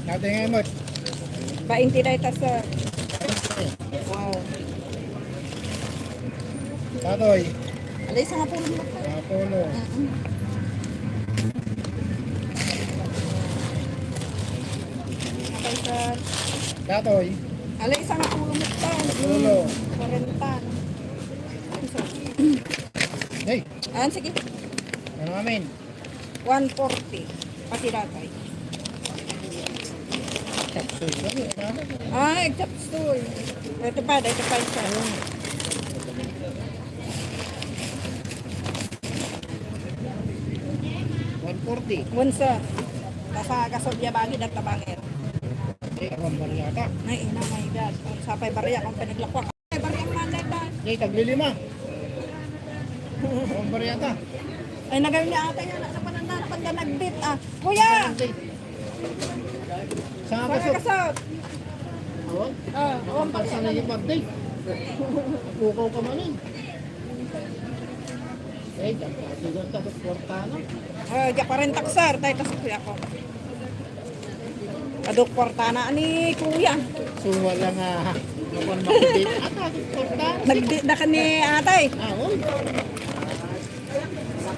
Natingin mo. 20 na ito, sir. Wow. Tatoy. Alay, sa nga po lang. Apolo. Okay, sir. Tatoy. Alay, sa nga po lang. Apolo. 40. Hey, Ayan, sige. ano namin? 140. Pati datay. Capsule. Ay, capsule. Ito pa isa. 140. Bunso. Nasa kasobya bagi at tabangir. Ang bariyata. Ay, ina, my God. Sapay barya kung pinaglakwa. Ay, barya ang manday ba? Hey, taglilima. Ang bariyata. Ay, nagawin niya ata yan. Ano pa nanda na pagka nagbit, ah. Kuya! Saan Saka ka kasot. Awag? Huwag pa Sa na yung birthday. Pukaw ka man eh. Eh, dyan ka sa kwartana. Diya pa rin taksar. Tayo tasok kuya ko. Adok kwartana ni kuya. So, wala nga. Napon makibit. Ata, kwartana. Nagdit na ka ni atay. Oy.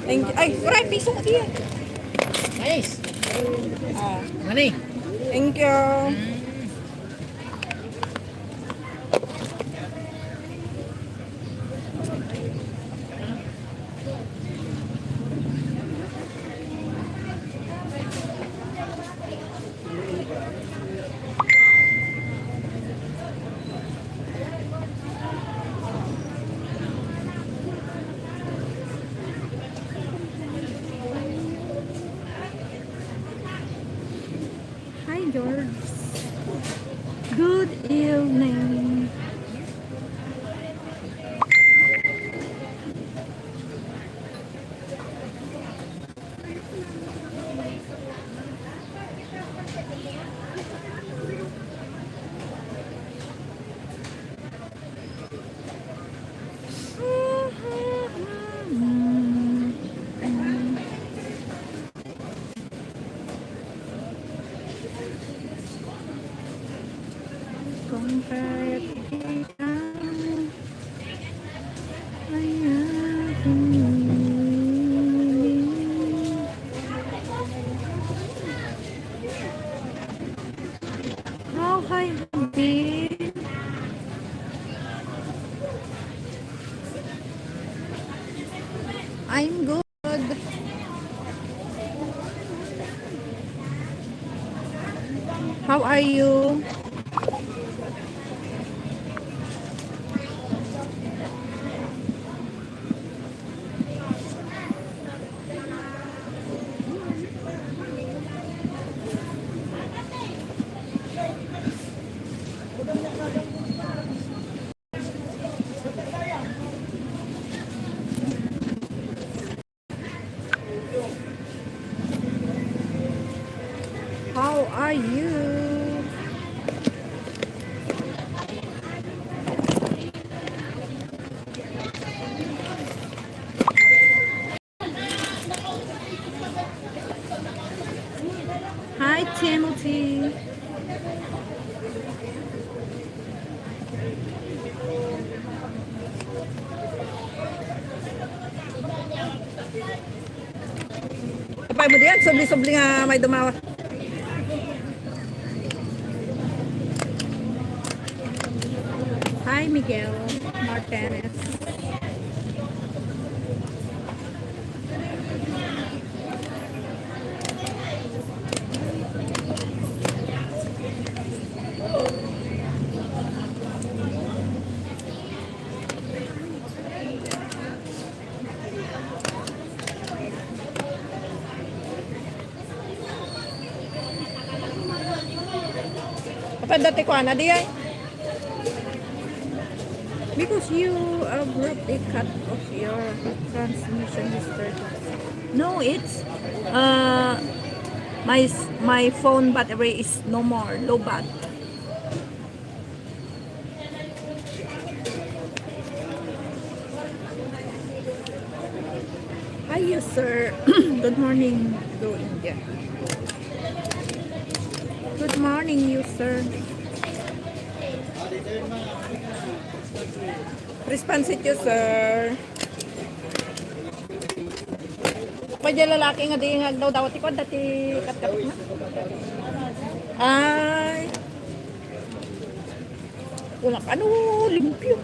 Thank you. Ay, kuray, piso mo diyan. Nice. Ah, Mani. thank you. Hi, George. Good evening. Kung kahit kita ay aking hinihiling. How high have been? I'm good. How are you? How are you? Hi, Timothy. Kapag mo diyan, subli-subli nga may dumawa. Hi, Miguel Martinez. Kapag dati ko, ana di ay? Because you abruptly cut off your transmission yesterday. No, it's my phone battery is no more, low bat. Hi, yes, sir. Good morning, go India. Good morning, you sir. Responsit you, sir. Pwede lalaki nga di nga daw daw ti ko dati katkapit na. Ay. Wala ka ano, limpyo.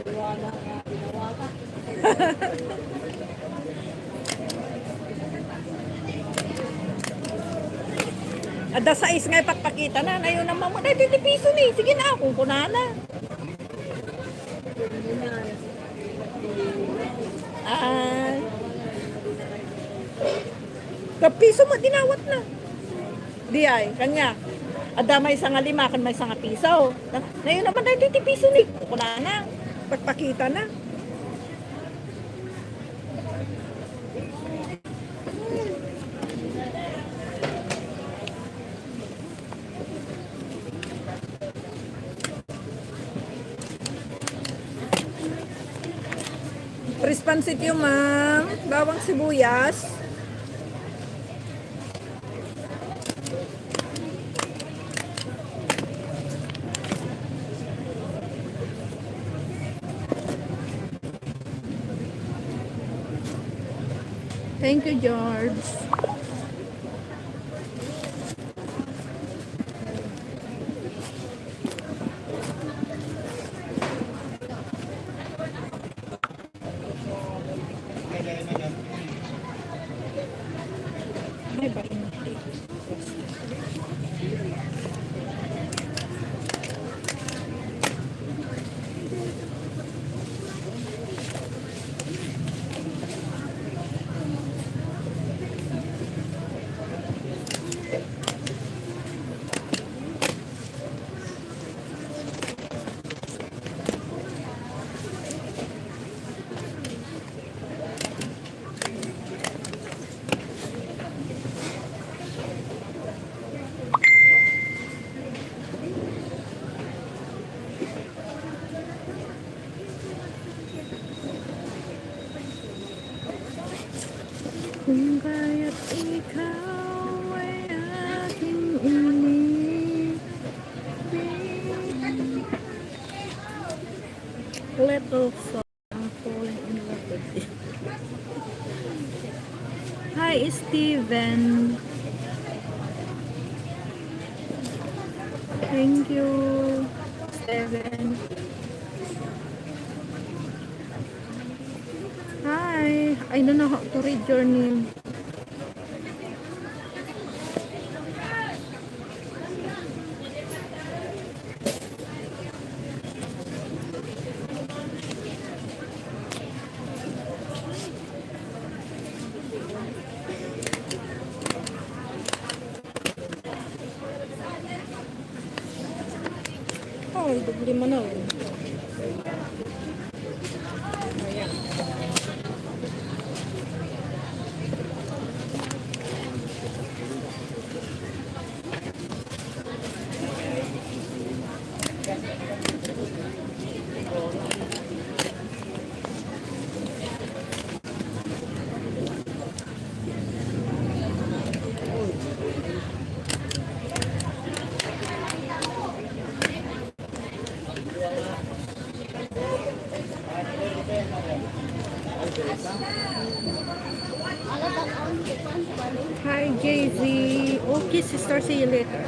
Ada sa is nga ipagpakita na. Ayaw na mama. Dahil 50 piso ni. Sige na, kung kunana. Ay. Kapiso mo, dinawat na. Di ay, kanya. Ada may isang lima, kan may isang piso. Ngayon naman dahil 50 piso ni. Kung kunana. Pagpakita na. Responsit yung ma'am. Bawang sibuyas. Thank you, George. Ay, ba? Kung kaya't ikaw ay aking inibig, little song, I'm falling in love with you. Hi, Steven. Thank you, Steven. Hi, I don't know how to read your name. Oh, dubli mo na. Hi, JZ. Okay, sister. See you later.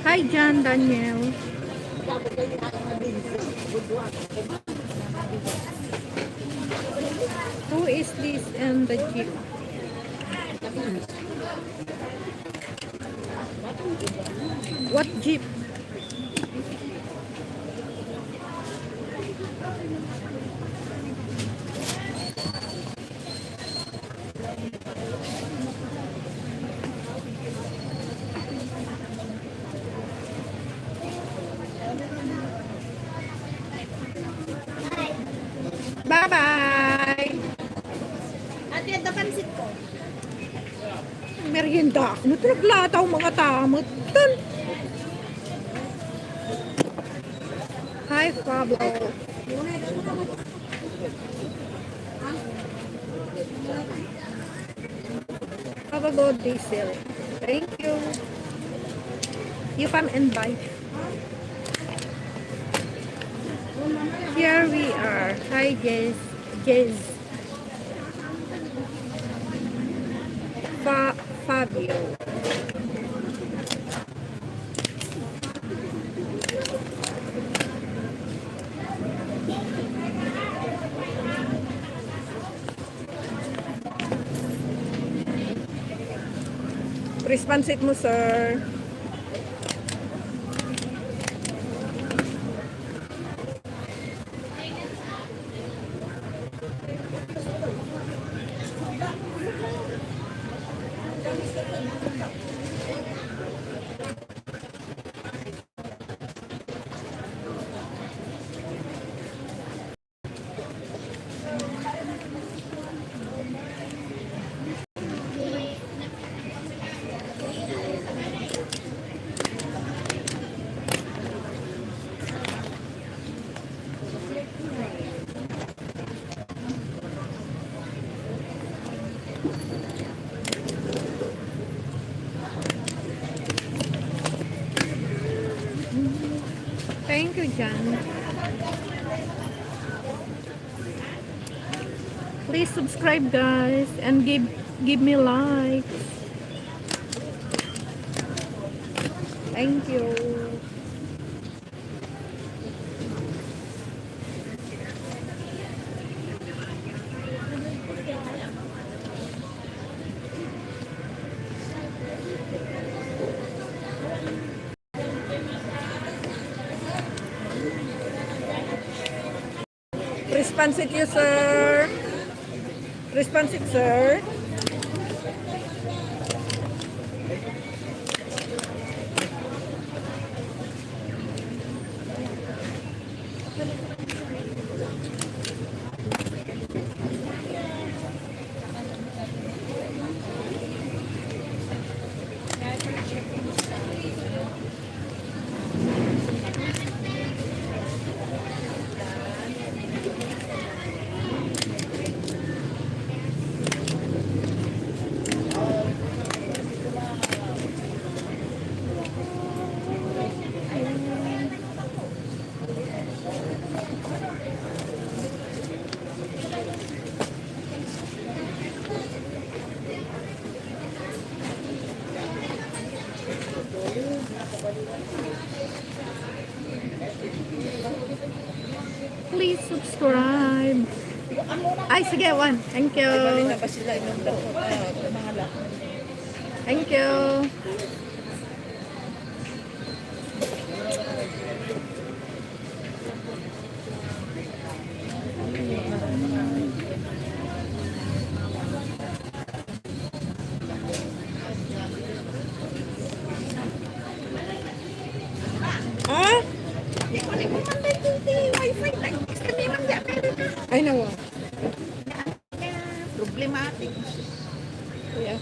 Hi, John Daniel. Who is this in the jeep? What jeep? Bye-bye! Ate, ang pansit ko. Merienda ako. Naglataw mga tamot. Hi, Pablo. Have a good day, Sil. Thank you. You come and buy. Here we are. Hi, Jez. Jez. Fabio. Responsit mo, sir. Thank you, Jan. Please subscribe, guys, and give me likes. Thank you. Responsit you, sir. Responsit, sir. Please subscribe. Ay, sige, one. Thank you. Thank you. Ah? Ay, nawa. Problematic. Yeah.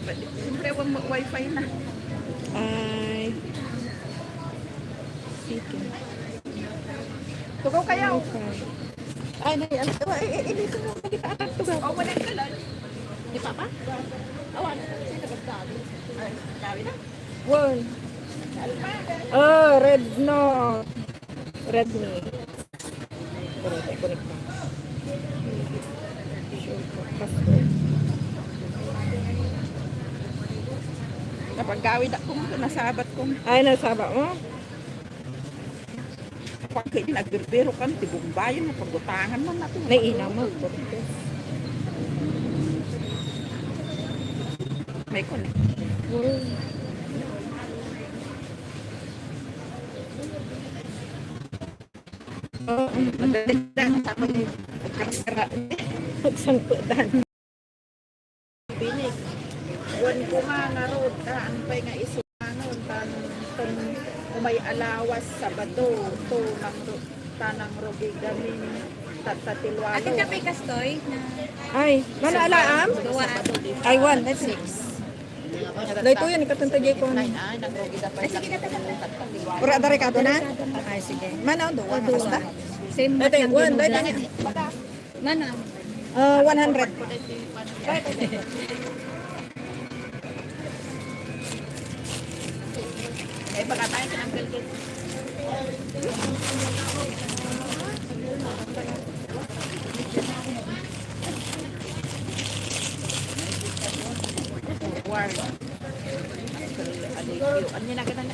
Siyempre, wifi na. Ay. Sige. Tugaw kayo. Okay. Ay, dito mo. Hindi pa atak tugaw. O, wala ka lang. Di pa pa? Awan. Sino nagsabi? Ay, sabi na. One. Oh, red no. Redmi. Connect na. Sure ko. Password. Kapag gawid ako, nasabat ko. Ay, nasaba mo? Pag kayo nagbiro ka, tibong bayan na pagbutangan mo natin. Naiina mo. May kun. Oo. Magdadagdag sa ako ni pagkakasara. Magsangkutan. Pinig. Buwan ko nga na road, ang pa'y nga isumanon, tan umay alawas sa bato, to ng tanang rogi gamin, tatatilwalo. Atin ka pay kastoy na Ay, mana alaam? duwa ato. Ay, one. That's it. Dahito yun, ikatuntagay ko. Ay, nang rogi da pa. Ura, dari ka na? Ay, sige. Mana, duwa. Basta? Same Dito yun, one. Dito yun. Mana? 100. forward. Aligyo. Ano na ka na?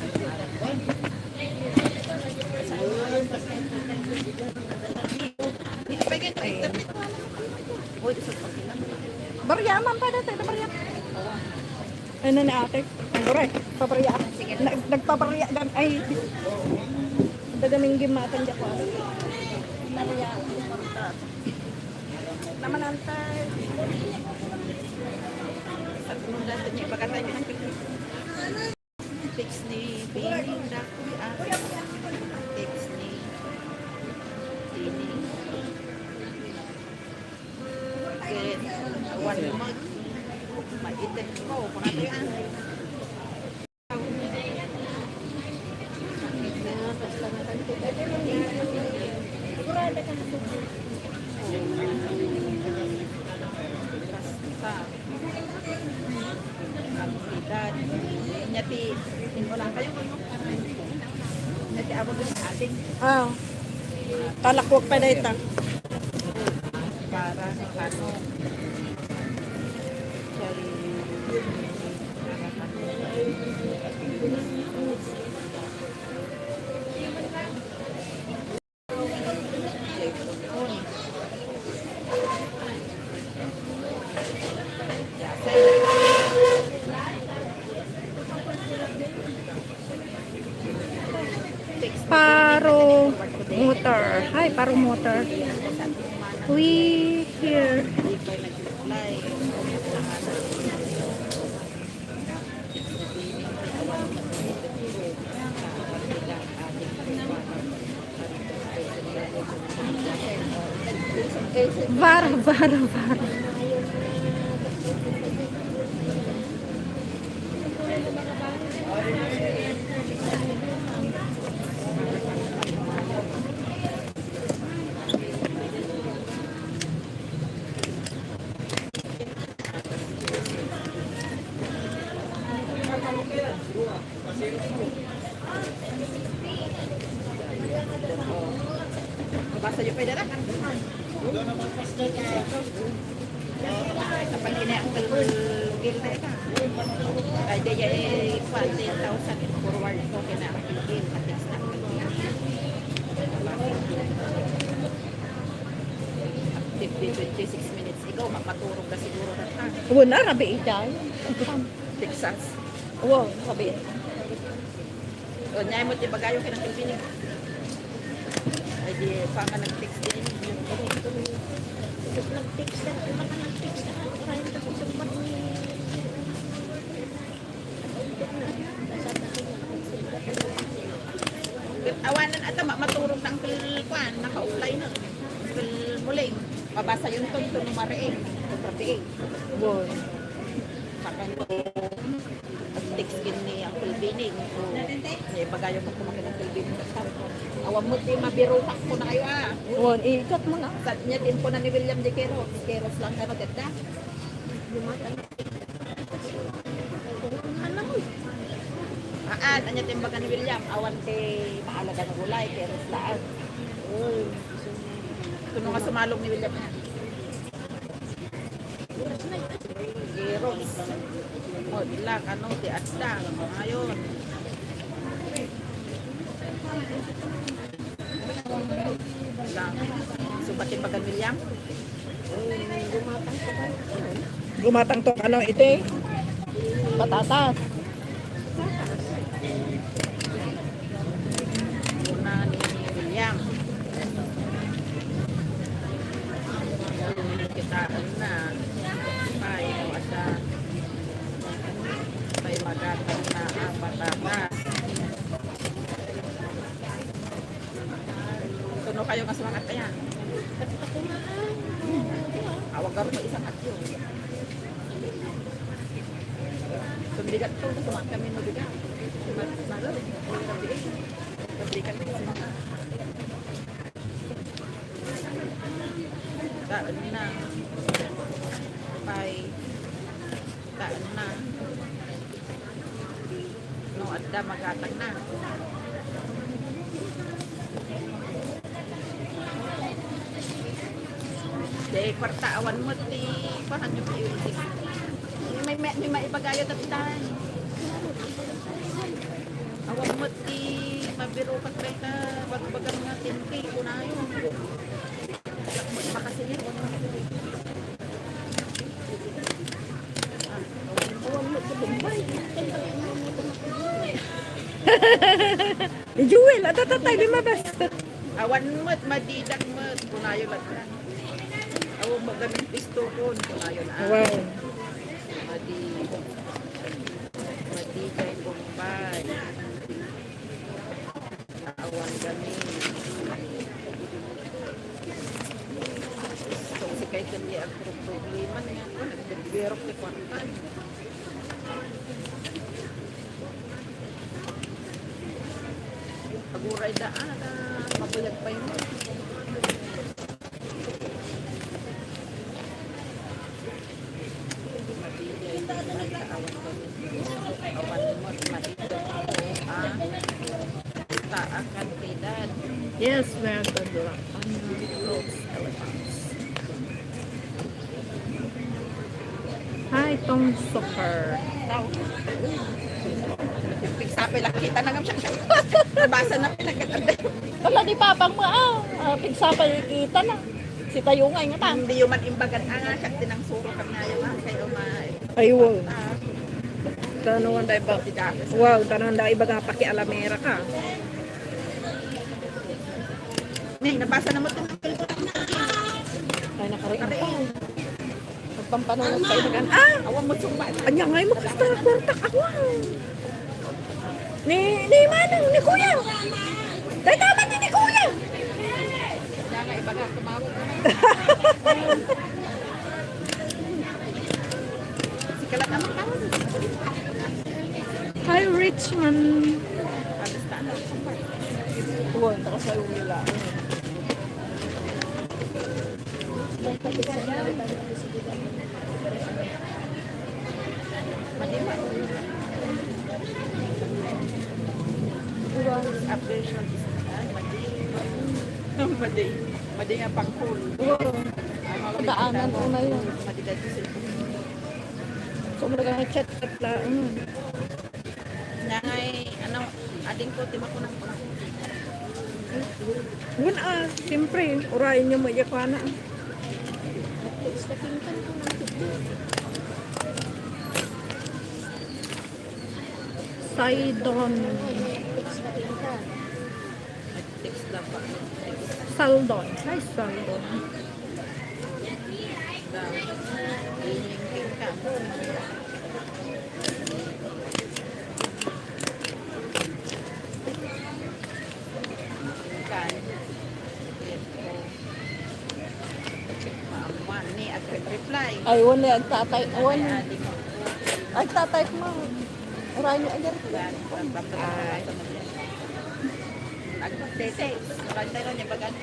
Baryaman pa dati, barya. Ano na ate? Bure, pabarya. Nagpabarya gan ay dagaming gimatan diyan ko. Barya. Naman antay. Sa tunong natin niya, pagkatay niya ng fix ni Bining Dako. Fix ni Bining. Then, one month. Maitin ko. Pangato yan. Basta. Kantidad. Nyati. Wala kayo. Nyati abot sa ating. Talakwag pa dito. Para sa ano. Paro motor. Hi, Paro motor. We here. Vara. Basta yung pwede na. Kapag kinaakal gil na ito. Ay, di ay 40,000 in forward ko kinaakal gil. Patix na active 26 minutes. Ikaw, mapaturog na siguro na ta. Wala rabi itay. Texas. Wow, sabi. O, nyay mo, di bagayo kinang pinig. Ay, di pa ka nag-fix din. Nag-fix na. Nag-fix na. Kaya na sa sumpat ni... Awanan ata, maturog ng kwan, naka-offline na. Muling, mabasa yung tunto ng mariing. Protein. Wow. Saka text gini ang pilbining. Ay, bagayo mo kumakin ang pilbining. Awam mo, di mabirutak ko na kayo Wow, ikat mo na. Sa niya din po na ni William de Queros. Queros lang ka no, teta. Ano mo? Anya timbaga ni William. Awan te maalaga ng gulay. Queros laan. Ito nga sumalong ni William. Queros. O, dilak, ano, di asda. Ngayon. Lang. Subatin bagan William. Gumatang to ano ite. Patatas. Una ni William. Kita na. Ay, asa. May magatang na patatas. Tuno kayo nga sumangat pa yan. Awag ka rin isang atyo. Tumigat to, sumangat kami mo bigat. Malo, nabigat ko sumangat. Daan na. Pay. Daan na. No, adda magatang na. Dahil kwarta awan mo, di pahan yung beauty. May may maibagayo at tayo. Awang mo't di mabirukat ba ita bagbagan nga 10K ko na yun. Makasinit. Awang mo't sa Bombay. Ni Jewel, ato tatay lumabas. Awan mo't madidak mo't kunayo lang. Awang magamit pisto ko kunayo na. Wow. Madi kay Bombay. Awan kami. So, si kay kami ang problema niya. Nagberok ni Kwartan. Aguray daan na mabuyag pa yun. Yes, we're good luck on those elephants. Hi, Tong Soccer. Pigsapay lang kita na nga siya. Nabasa na pinagkatanda. Wala ni papang mo pigsa pa kita na. Si tayo nga ta. Hindi yung man imbagan nga siya tinang suro kami na yung kayo Ayun. ah, Tanong ang ba? si Dakas. Wow, tanong ang iba nga pakialamera ka. Ning, nabasa na mo ito. Ay, nakariin pa. Magpampanunod tayo na gan. Ah! Awang mo sumbat. Anya nga yung makasta na kwartak ako. Ni Manang, ni Kuya. Dahil tama ni Kuya. Kaya nga iba nga tumawag na. Si Kalat amang kawan. Hi, Richmond. Basta na. Tuwan, taka sa nila. Madima. Updation is Madi. Madi nga pangkul. Wow. Daanan ko na yun. Madi ka sa So, mga chat lang. Nangay, ano, ading ko, tima ko ng Wala, siyempre. Urayin niyo mo yakwana. Sidon. text lang pa. Saldon. Hi, Saldon. Hinging ka. Kan. Maamuan ni at reply. Ay, wala, agtatay. Ay, Wala. adik ko. Agtatay mo. Urayin niyo ajar. Tete, kantay ron yung bagan.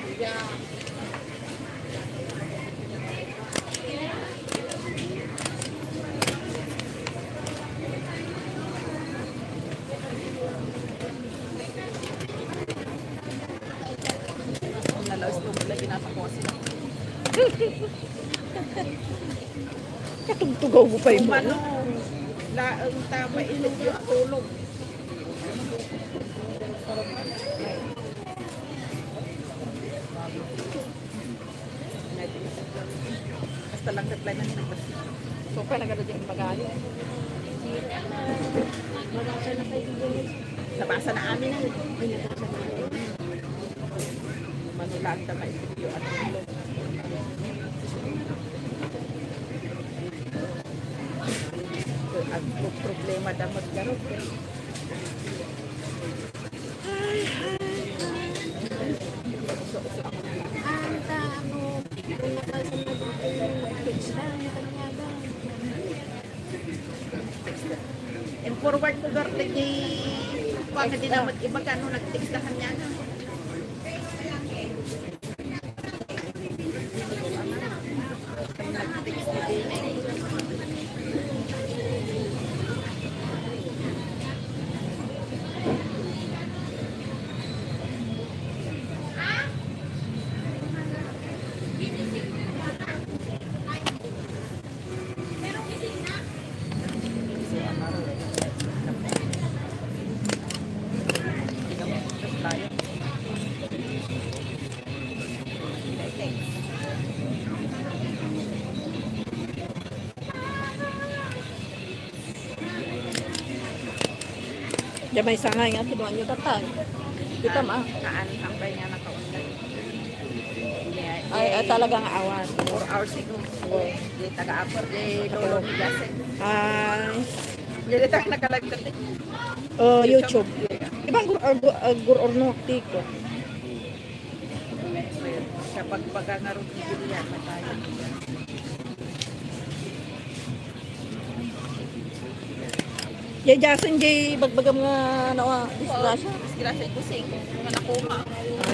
Nalaos ko mula ginapakuha sila. Katugtugaw mo pa yung mo. Kumano, laang tama ilog yung tulog. Basta lang reply na nila. So, pa nagano dyan magayo. Nabasa na amin na. Manulaan na maisipyo at tulog. Ang problema dapat garot. Anta ako, pinakal sa mag-pitch lang, kanyaga. And forward ko garte kay pag hindi naman iba ka nung nag-text na kanya na. Nag-text na din eh. Diyan may sangay nga, kinuha nyo tatay. Kita ma. Kaan ang bay nga nakaundan. Ay, talagang awan. 4 hours siguro. Di taga-apor, di lolo ni Gasek. Ay, Jadi tak nakalagkat eh. YouTube. Ibang gur-orno, tiko. Kapag pagkangarot ni Julian, matayan. Jay Jason, Jay, bagbagam nga nawa, disgrasya. Disgrasya ko sing, mga nakuma.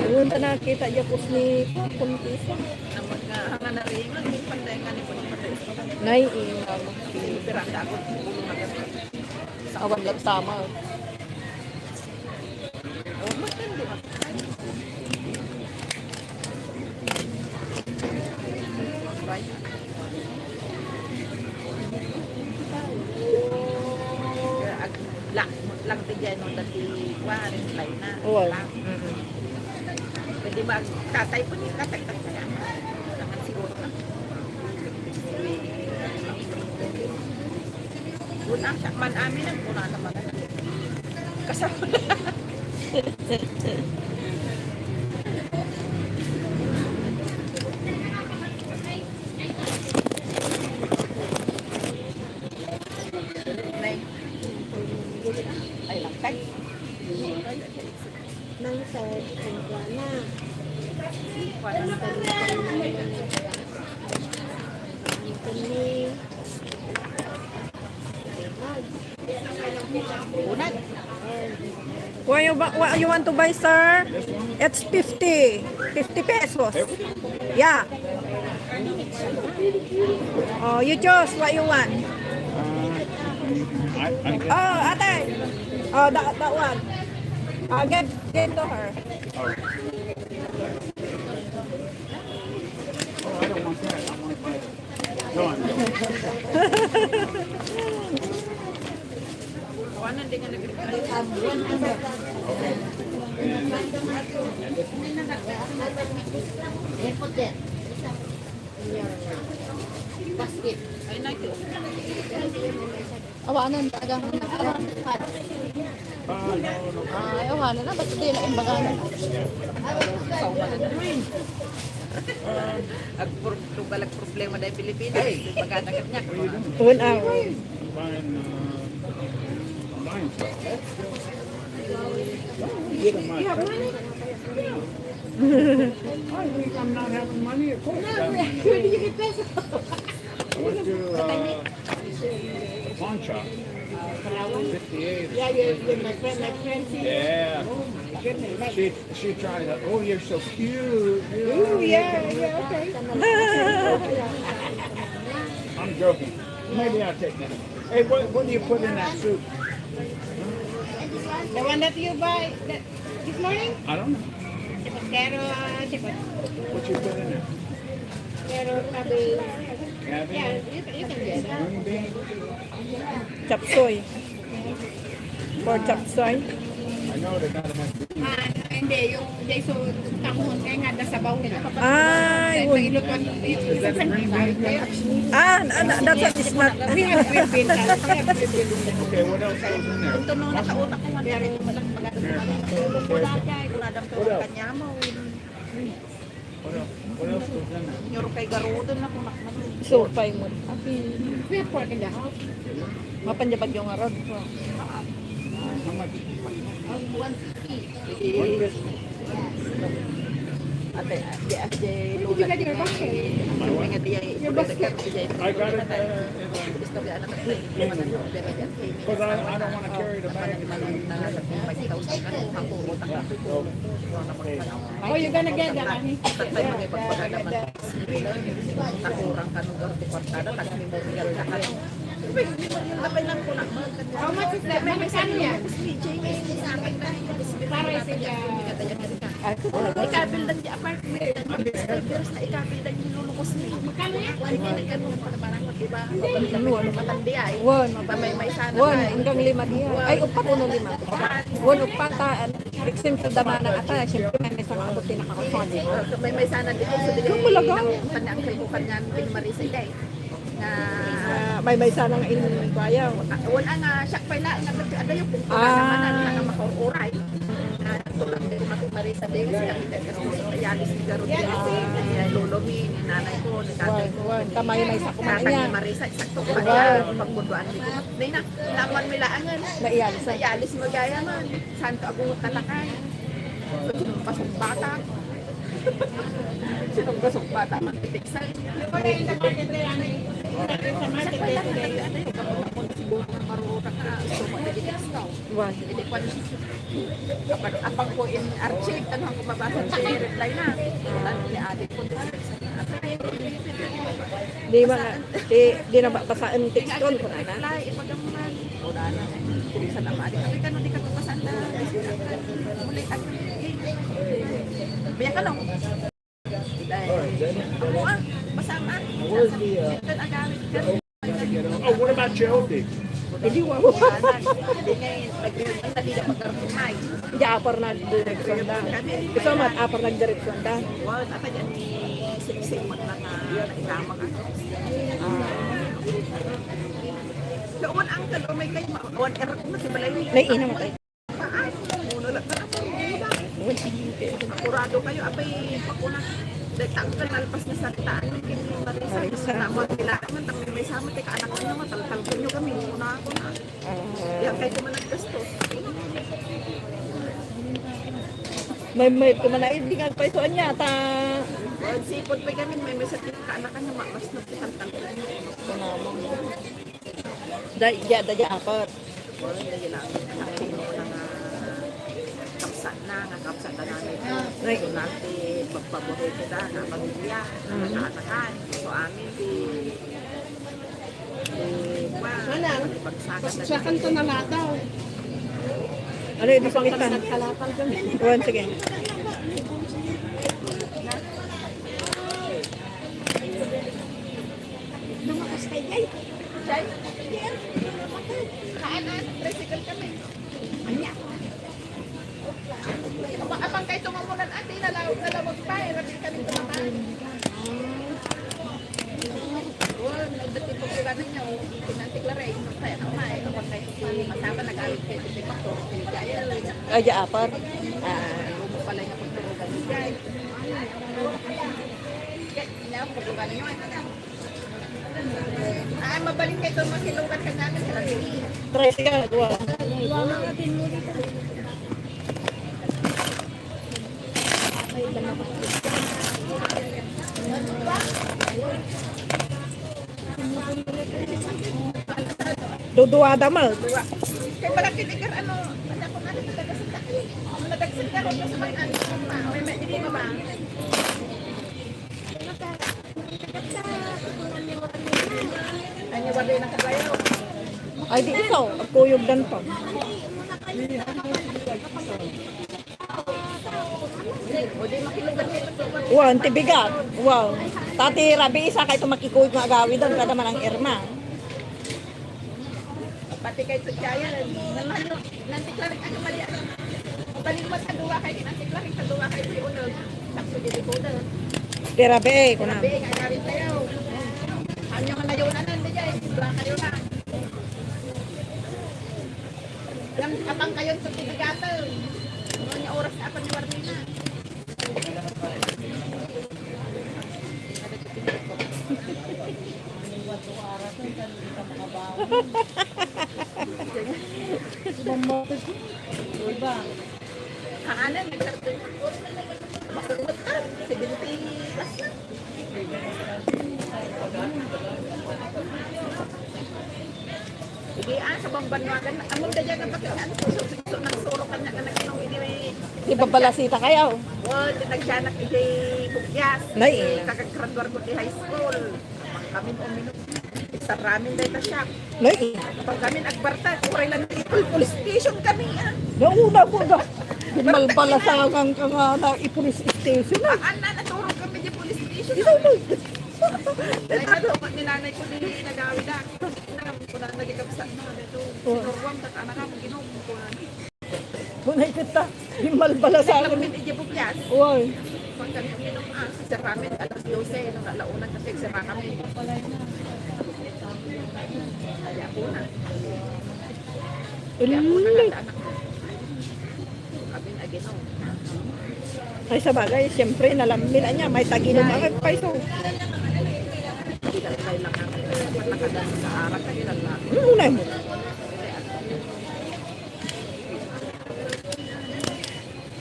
Ayun, nakita dyan po ni Kumpisa. Naman nga, hanga na rin, hindi panday nga ni Panipatis. Nay, Piranda ako, ulo na gano'n. sa awan lang sama. Oh, matindi ako. Right. Lang tigyan nung dati warin play na. Oo. Lang. Pwede ba katay po niya katay kaya. Naman siguro na. Unang siya man amin ang una naman. Kasama. Ay lang kay. Nang sa na. Unat. What you want to buy, sir? It's 50. 50 pesos. Yeah. Oh, you choose what you want. Oh, ate. Oh, that one. Give to her. Oh, I don't want that. I want that. No, I'm Kawanan din nga nagre-reply. Basket. Ay nagyo. Awanan tagang nakawan. Ay, awanan na. Basta di na imbaganan. Tugalag problema dahil Pilipinas. Pagkanagat niya. 1 hour. buying stuff. Get them my I think I'm not having money. Of course. Where do you get this? I went to pawn shop. 58. Yeah, you're my friend. My friend. Yeah. Oh my goodness. She tried it. Oh, you're so cute. Ooh, yeah, okay. I'm joking. Maybe I'll take that. Hey, what do you put in that soup? The one that you buy this morning? I don't know. Carrot, What you put in there? carrot, cabbage. Cabbage? Yeah, you can get that. Green beans? Chop suey. For chop suey. I know they gotta have beans. Hindi, yung so tanghon kaya nga nasabaw nila. Ay, Sa uy. ilot ko, Is that the green beans? That's what is not. we have green beans. We have green beans. Okay, what else goes in there? Ito nung nakautak ko nga rin malang magandang wala dyan, wala dang What else? kanya mo. What else goes in there? Nyoro kay Garudon na kung nakman. Supay mo. We have pork in the house. Mapanjabag yung arod. How much? 150. Ate, ate, You got your basket. Mga diya, I got it Gusto kaya anak ko because I don't want to carry the bag. Oh, you're gonna get that, honey. How much is that? Magkano yan? Para isa May kabildan di apartment. Pero sa ikabildan yung lulukos niya. Magkano yan? Parang mag-iba. Matandi ay. Won. May sana Won, ay. hanggang 5 diya. Ay, upat uno 5. Won, upataan. Iksim sa dama ng ata. Siyempre, may isang abot din nakakasali. May sana dito sa dili. Yung malaga. Panangkil ko kanya ng Marisa kay. May sanang inbayaw. wala nga siya pala nga ada yung kung naman na makauray. Tulad din matumari sa din kasi yalis ni Garot ni lolo mi ni nanay ko ni tatay ko. Kamay may sa kumana Kakanya niya. Marisa sakto pa niya pagbuduan ni ko. Nay na laman mi laangan. Naiyalis Sa yalis mo gaya man. Santo abungot talakay. Sinong pasok bata. Sinong pasok bata man titiksan. Apang ko in archive, tanong ko mabasa siya reply na. Tanong ni adik ko. Di na basaan text doon ko na. Reply, ipagaman. Wala na. Kung saan ang adik. Sabi ka no, di ka papasan na. Muli at biyak ka lang. Ako masama. Ito agawin ka. Oh, what about Chelsea? Hindi wa. Hindi ngayon, nagdali na pagkaramay. Hindi apar na direksyon da. Gusto mo at apar na direksyon da. Wow, apa yan ni siksik mo na naitama ka. Doon ang talo, may kayo, one error mo si Balay. Naiinam mo kayo. Muna lang na ako. Apurado kayo, apay pakuna. Dahil tanggal nalpas na salitaan. Marisa. Naman nila. Tapi may sama, teka anak ko naman. Taltalpon nyo kami. Muna ako na. Yan kayo kuman naggastos. May kumanaid di nga pa ito niya ta. Sipot pa kami. May sakit ka anak ka naman. Mas nagtaltalpon nyo. Da apar. Wala hindi lang. Nakino ko na kapsat na. Kapsat na namin. So natin magpabuhay kita na pamilya. Nakatakan. So amin Sa kanto na lataw. Ano yung pangitan? Kalapal kami. One, sige. lumakas kay Jay. Jay? Kaanan, tricycle kami. Anya. Abang kayo tumamunan ate, nalawag pa eh. Rabi kami tumakan. Nagdating po sila ninyo. Pinantiklare. Kaya na umay. Kapag kayo masama, nag-alit kayo. Tipak ko. Pinigaya. Ay, apar. Lumo pala yung pagturugan ni Jay. Kaya pagturugan ninyo. Mabalik kayo ito masilukan ka namin sa Rabini. Tres ka, dua. Dua damal. Kaya pala kinikar ano, wala ko natin nadagasita. Nadagasita ron sa mga ano. May hindi mo ba? Ano wala yung nakabayaw? Ay, di ikaw. Kuyog dan pa. O di makilugan kayo. Wow, ang tibigat. Wow. Tati Rabi, isa kayo makikuyog nga agawi doon. Kada man ang Irma. Pati kayo sa kaya. Nantiklarik ano mali. Balimat sa duwa kayo. Nantiklarik sa duwa kayo. Unod. Takso dito ko na. Di Rabi, kunam. Sabi, kagalit tayo. Ano yung nayunan na dyan? Duwa kayo na. Kapang kayo sa tibigatan. Ano niya oras na ako ni Warmina. Kaanan, nagtartong. Makungot ka. 70 plus na. Sige, sa bambanwagan. Amon ka dyan ang pakilaan. So, nagsuro ka niya ka nagkinong ini. Di babalasita kayo. Well, nagsiyanak ni Jay Bugyas. Nay. Kakagraduar ko di high school. Kami uminom. Sa ramin dahil na siya. Nay, Pag kami nagbarta, kuray lang dito. Police station kami. nauna ko na. Malpalasangan ka nga na i-police station na. Ana, naturog kami di police station. Ito mo. Dahil nato, ninanay ko ni nagawid na. Nagawid ko na nagikapsa na. Ito, sinurwam, anak ako, ginom ko na. Bunay kita. Yung malpalasangan. Kami ni Jay Bugyas. Uy. Pag kami uminom, sa ramin, alas 12, nung alauna kasi sa kami. Kaya po na. Kaya po na Ulit. anak. Sabi na ginaw. Ay sa bagay, siyempre nalamila niya, may taginom ang paiso. Bilang kayo lang ang matakadan sa arak na ilan lang. Unay mo.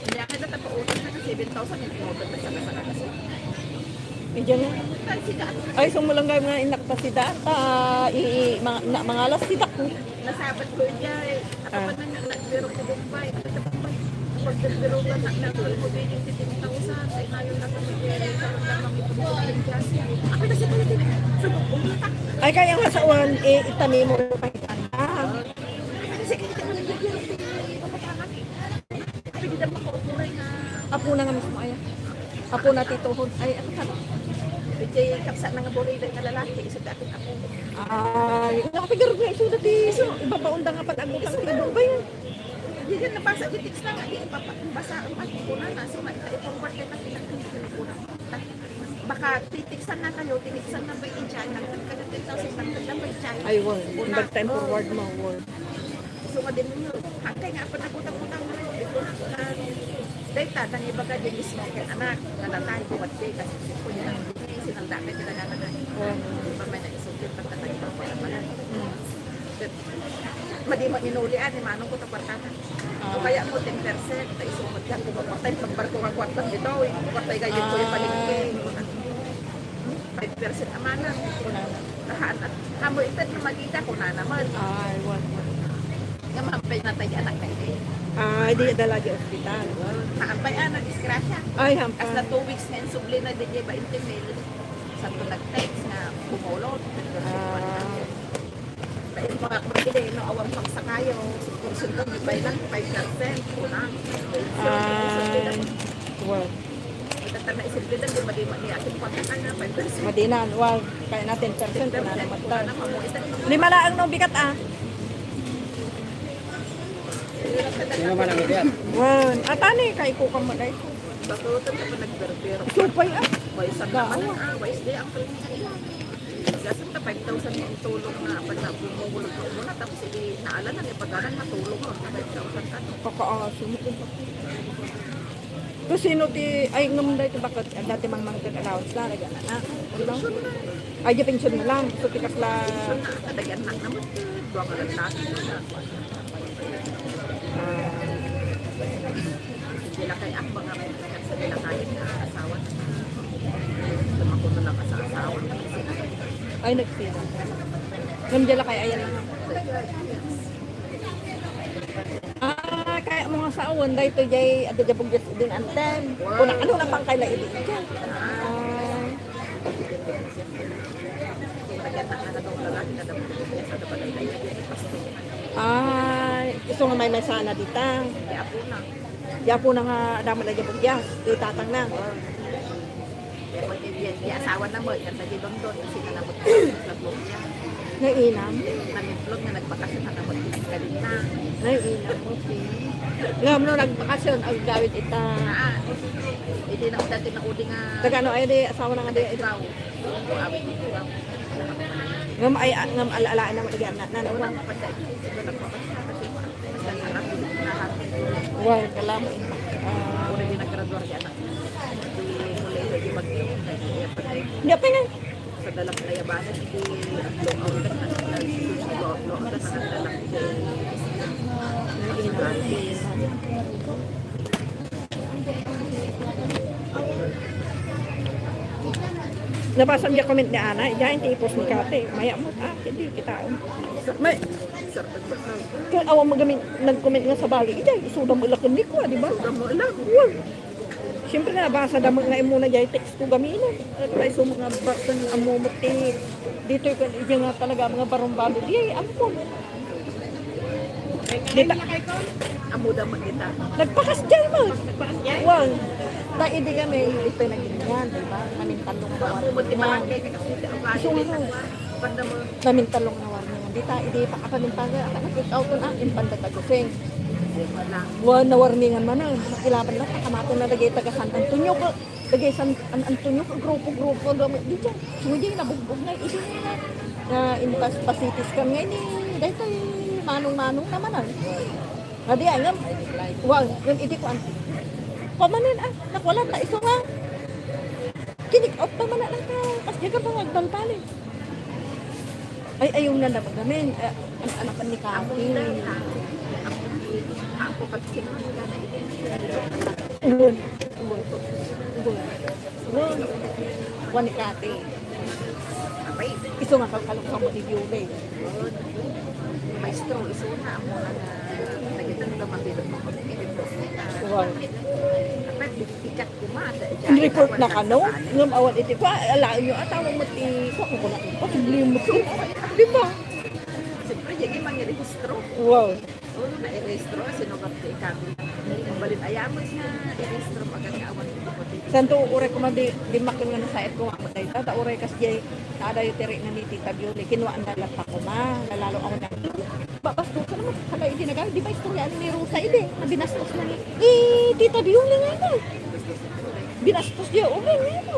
Hindi ako na tapautang na 7,000 yung pinutang na sa kasi. Idiyan nga. Dahil sila Ay, sumulangay mga inakta si data, mga alas si Dako. nasabat ko dyan. Ako pa na nagbiro ko Bombay. Pag nagbiro ka na natuloy mo din yung 15,000. Ay ngayon na kami karoon lamang ipagpapalin kasi. Ako na siya pala din. Sabog umitak. Ay, kaya nga sa uwan, itami mo rin pa itanda. Kasi kita mo nagbiro ko papatangan eh. Pwede na makaupuray na. Apo na nga mismo, ay. Apo na tituhod. Ay, ano ka? Pwede kapsa na nga buray na lalaki. Isa dating ako. Ay, nakapigaro nga iso dati. Ibabaon nga pat ang utang tibong ba yun? Hindi din nabasa di text na nga. Di basa ang at ko na na. So ma-forward ka na pinagkakita ko na. Baka titiksan na kayo. Tiniksan na ba yung dyan? Nagkagad 10,000 na ba yung dyan? Ay, wal. Imbag time forward mo, wal. So nga din mo. Hangkay nga pa nagutang-utang na. Ito na. Dahil tatang iba ka din mismo kay anak. Nalatay ko at day. Kasi ko yun ang sinaldakay nila na na. Di ba may naisugit pagkatay pa pala. Madi mo inulian, ni manong ko tapartana. So kaya mo 10%, tayo sumot yan, kung magpatay, pagbarko ang kwartang dito, kwartay ganyan ko yung palingking. 5% amana. Lahat at hamo itad na magita ko na naman. Ay, wal. Nga mampay na tayo anak kayo eh. Ay, di dala di ospital. Nakampay anak, disgrasya. Ay, As na hampa. 2 weeks ngayon, subli na din yung 20 mil. Sa ito nag-text na bumulot. Dahil mga kapatid, no, awang pang sakayo. Kursun ko, may lang 5%. Unang. Ay, wal. Matatan na isilbidan, di ba di ba niya ating pagkakan na 5%. Madinan, wal. Kaya natin 10% na Wala namatay. na mamuitan. Lima laang no bigat ah. Sino man ang idiyan? Wan, atani kay ko ka mo dai. Bakutan ka pa nagberbero. Supay ah. Waisan naman ah. Wais di ang tulong. Gasan ka 5,000 yung tulong na pag bumulog mo na. Tapos hindi naala na ipagalan matulong mo. 5,000 ka. Kakaaso mo ko. To sino ti ay ngam dai ti bakit dati mang mangkag allowance la raga na. Ano? Ay di pension na lang. So tikas la So na, kadagyan na naman. Dua ka lang natin. Sila kay ang mga kaibigan sa nila kahit na asawa. Tumako na lang sa asawa. ay nagsira. Ngam dala kay ayan. Ah, kaya mga saon dai to jay ada jabog din antem. Kuna ano na pang kaila idi. Ay. Kadagyan na na daw lalaki na daw sa dapat ng daya. Pasto. Ay, iso nga may sana dita. Kaya po na. Ya po na nga dama na jabog yas. Di tatang na. Kaya po di asawa na mo. Yan tayo doon. Kasi nanabot ko sa vlog niya. Naiinam. Nami-vlog na nagbakasyon na nabot pinagkalit na. Naiinam. Okay. Ngam no nagbakasyon ang gawit ita. Hindi na dati na uli nga. Tagano ay di asawa na nga di. Ikaw. Kung awit mo ikaw. Ngam ay ngam alalaan na magigan na Wala nanuwan. ka pa dahil. Siguro nagpapasya. Kasi mas nagharap. Naharap. Wal kalam. Uri din naggraduar yan. Hindi muli hindi mag-iom. Hindi pa nga. Sa dalang layabanan, hindi upload out na upload na dalang Nabasa niya comment ni Ana, diyan tipos ni Kate. Maya mo hindi kita. May kaya awa magamin nag-comment nga sa bali. Diyan isuda mo ilakon ni ko, di ba? Wal. Siyempre nabasa damo nga imuna diyan text ko gamino. At ay sumo nga baksan amumuti. Dito ko diyan nga talaga mga barumbado. Di ampon. Dita. amuda mo kita. Nagpakas dyan mo. Wal. Ta hindi kami ito naginyan, di ba? Namintalong na Mo di warna. barangay ka kasi ang bahay nila. Panda mo Namintalong na warna. Di ta hindi pa kapamintaga. Nakakit out on akin pandagagusing. wala. Wan na warningan man na. Makilaban lang. Kamaton na lagay taga San Antonio ko. Lagay San Antonio ko. Grupo-grupo. Gamit di dyan. Sumudi na bugbog na. Isi na. na inpas pasitis kan ngayon dahil tayo manong-manong naman Nadi ay ngam. Wag, ngam idi ko an. Pamanin nakwala ta iso nga. Kinik out pa man na ka. As di ka pa magbalbalin. Ay ayaw na gamin. Anak ni Kaki. Ako pag sinunod na Ugon. Wani Kati. abay, Iso nga kalkalong mo ni Yule. maestro, iso na ang mga nagitan na mabilog mo. Wow. Dapat ikat kumada. In-report na ka, no? Ngam awan iti ko, alain nyo, atawang mo ti, ko na, possibly mo ti. Di ba? Siyempre, yung imang i-registro. Wow. Oo, na-i-registro, sinukat kay kami. Ang balit ayamos na i-registro pagkat kaawan ko ko. Santo ure ko man di makin nga nasayat ko ako tayo. Tata ure kas jay, tada yung tiri na ni Tita Bioli. Kinuhaan na lang ako ma, nalalo ako na. Babas ko ka naman, kala hindi na di ba istorya ni Rosa ide, na binastos na ni. Tita Bioli nga ito. Binastos niya, nga ito.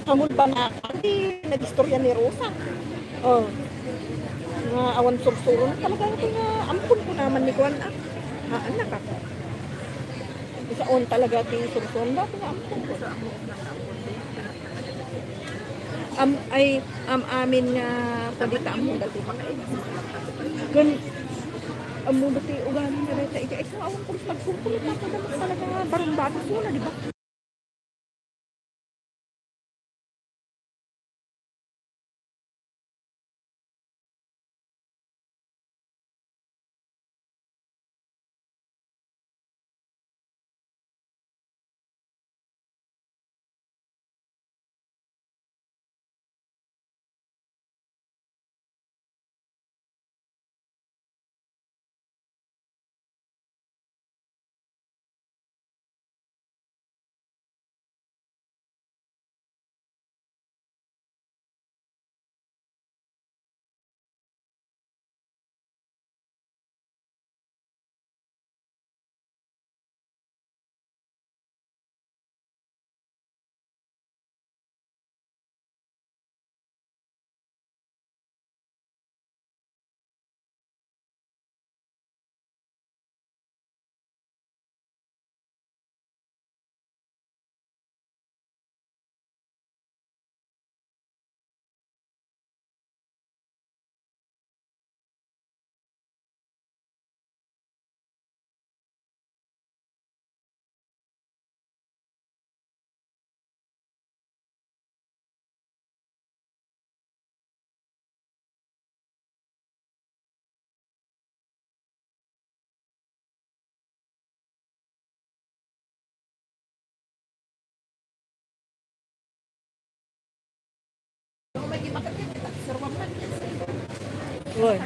Kamul ba na kasi nag-istorya ni Rosa. Oh. Nga awan sursuro na talaga ito nga ampun ko naman ni Kwan anak ako. Isa on talaga ti sursuro na ito nga ampun ko. Amin nga padita amo dati kun amo dati ugali na dati ika isa awan ko magkumpul na talaga barang batas na di ba? Uy.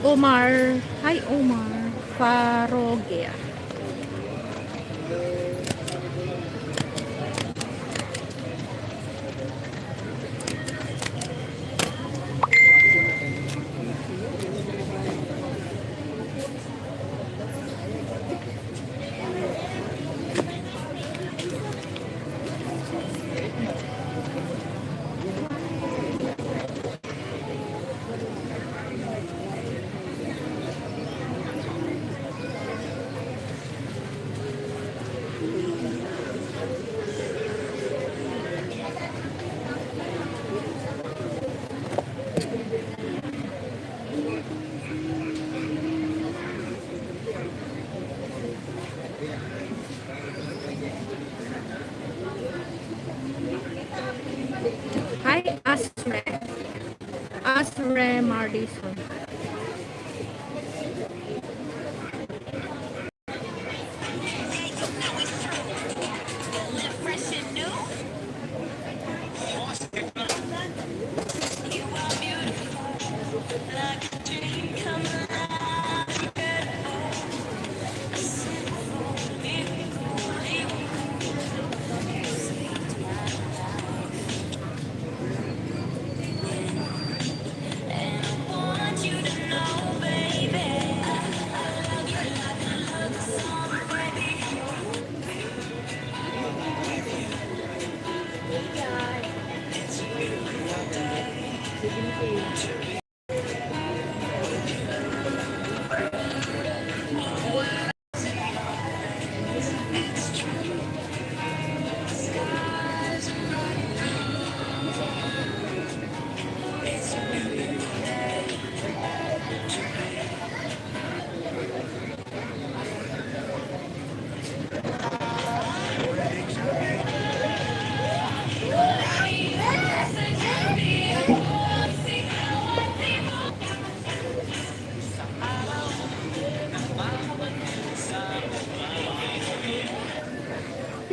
Omar. Hi, Omar. Farogea. Hi, Asre. Asre Mardison.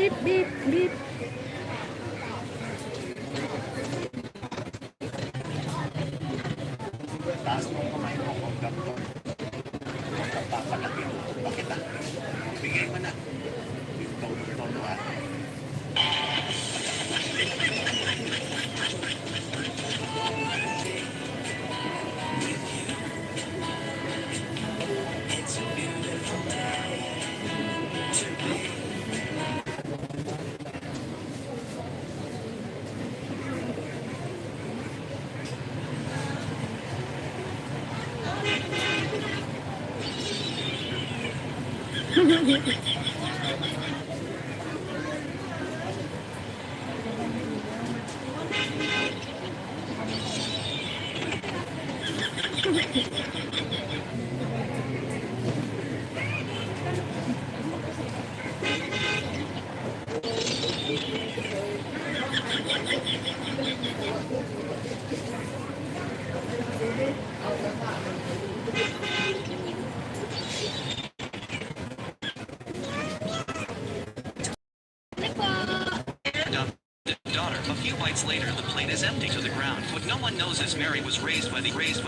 Beep, beep, beep. Taas mo kamay mo kung ganito. Papalagin mo. Bakit ah? Bigay mo na. Tono ah. Daughter. A few bites later, the plate is empty to the ground. What no one knows is Mary was raised by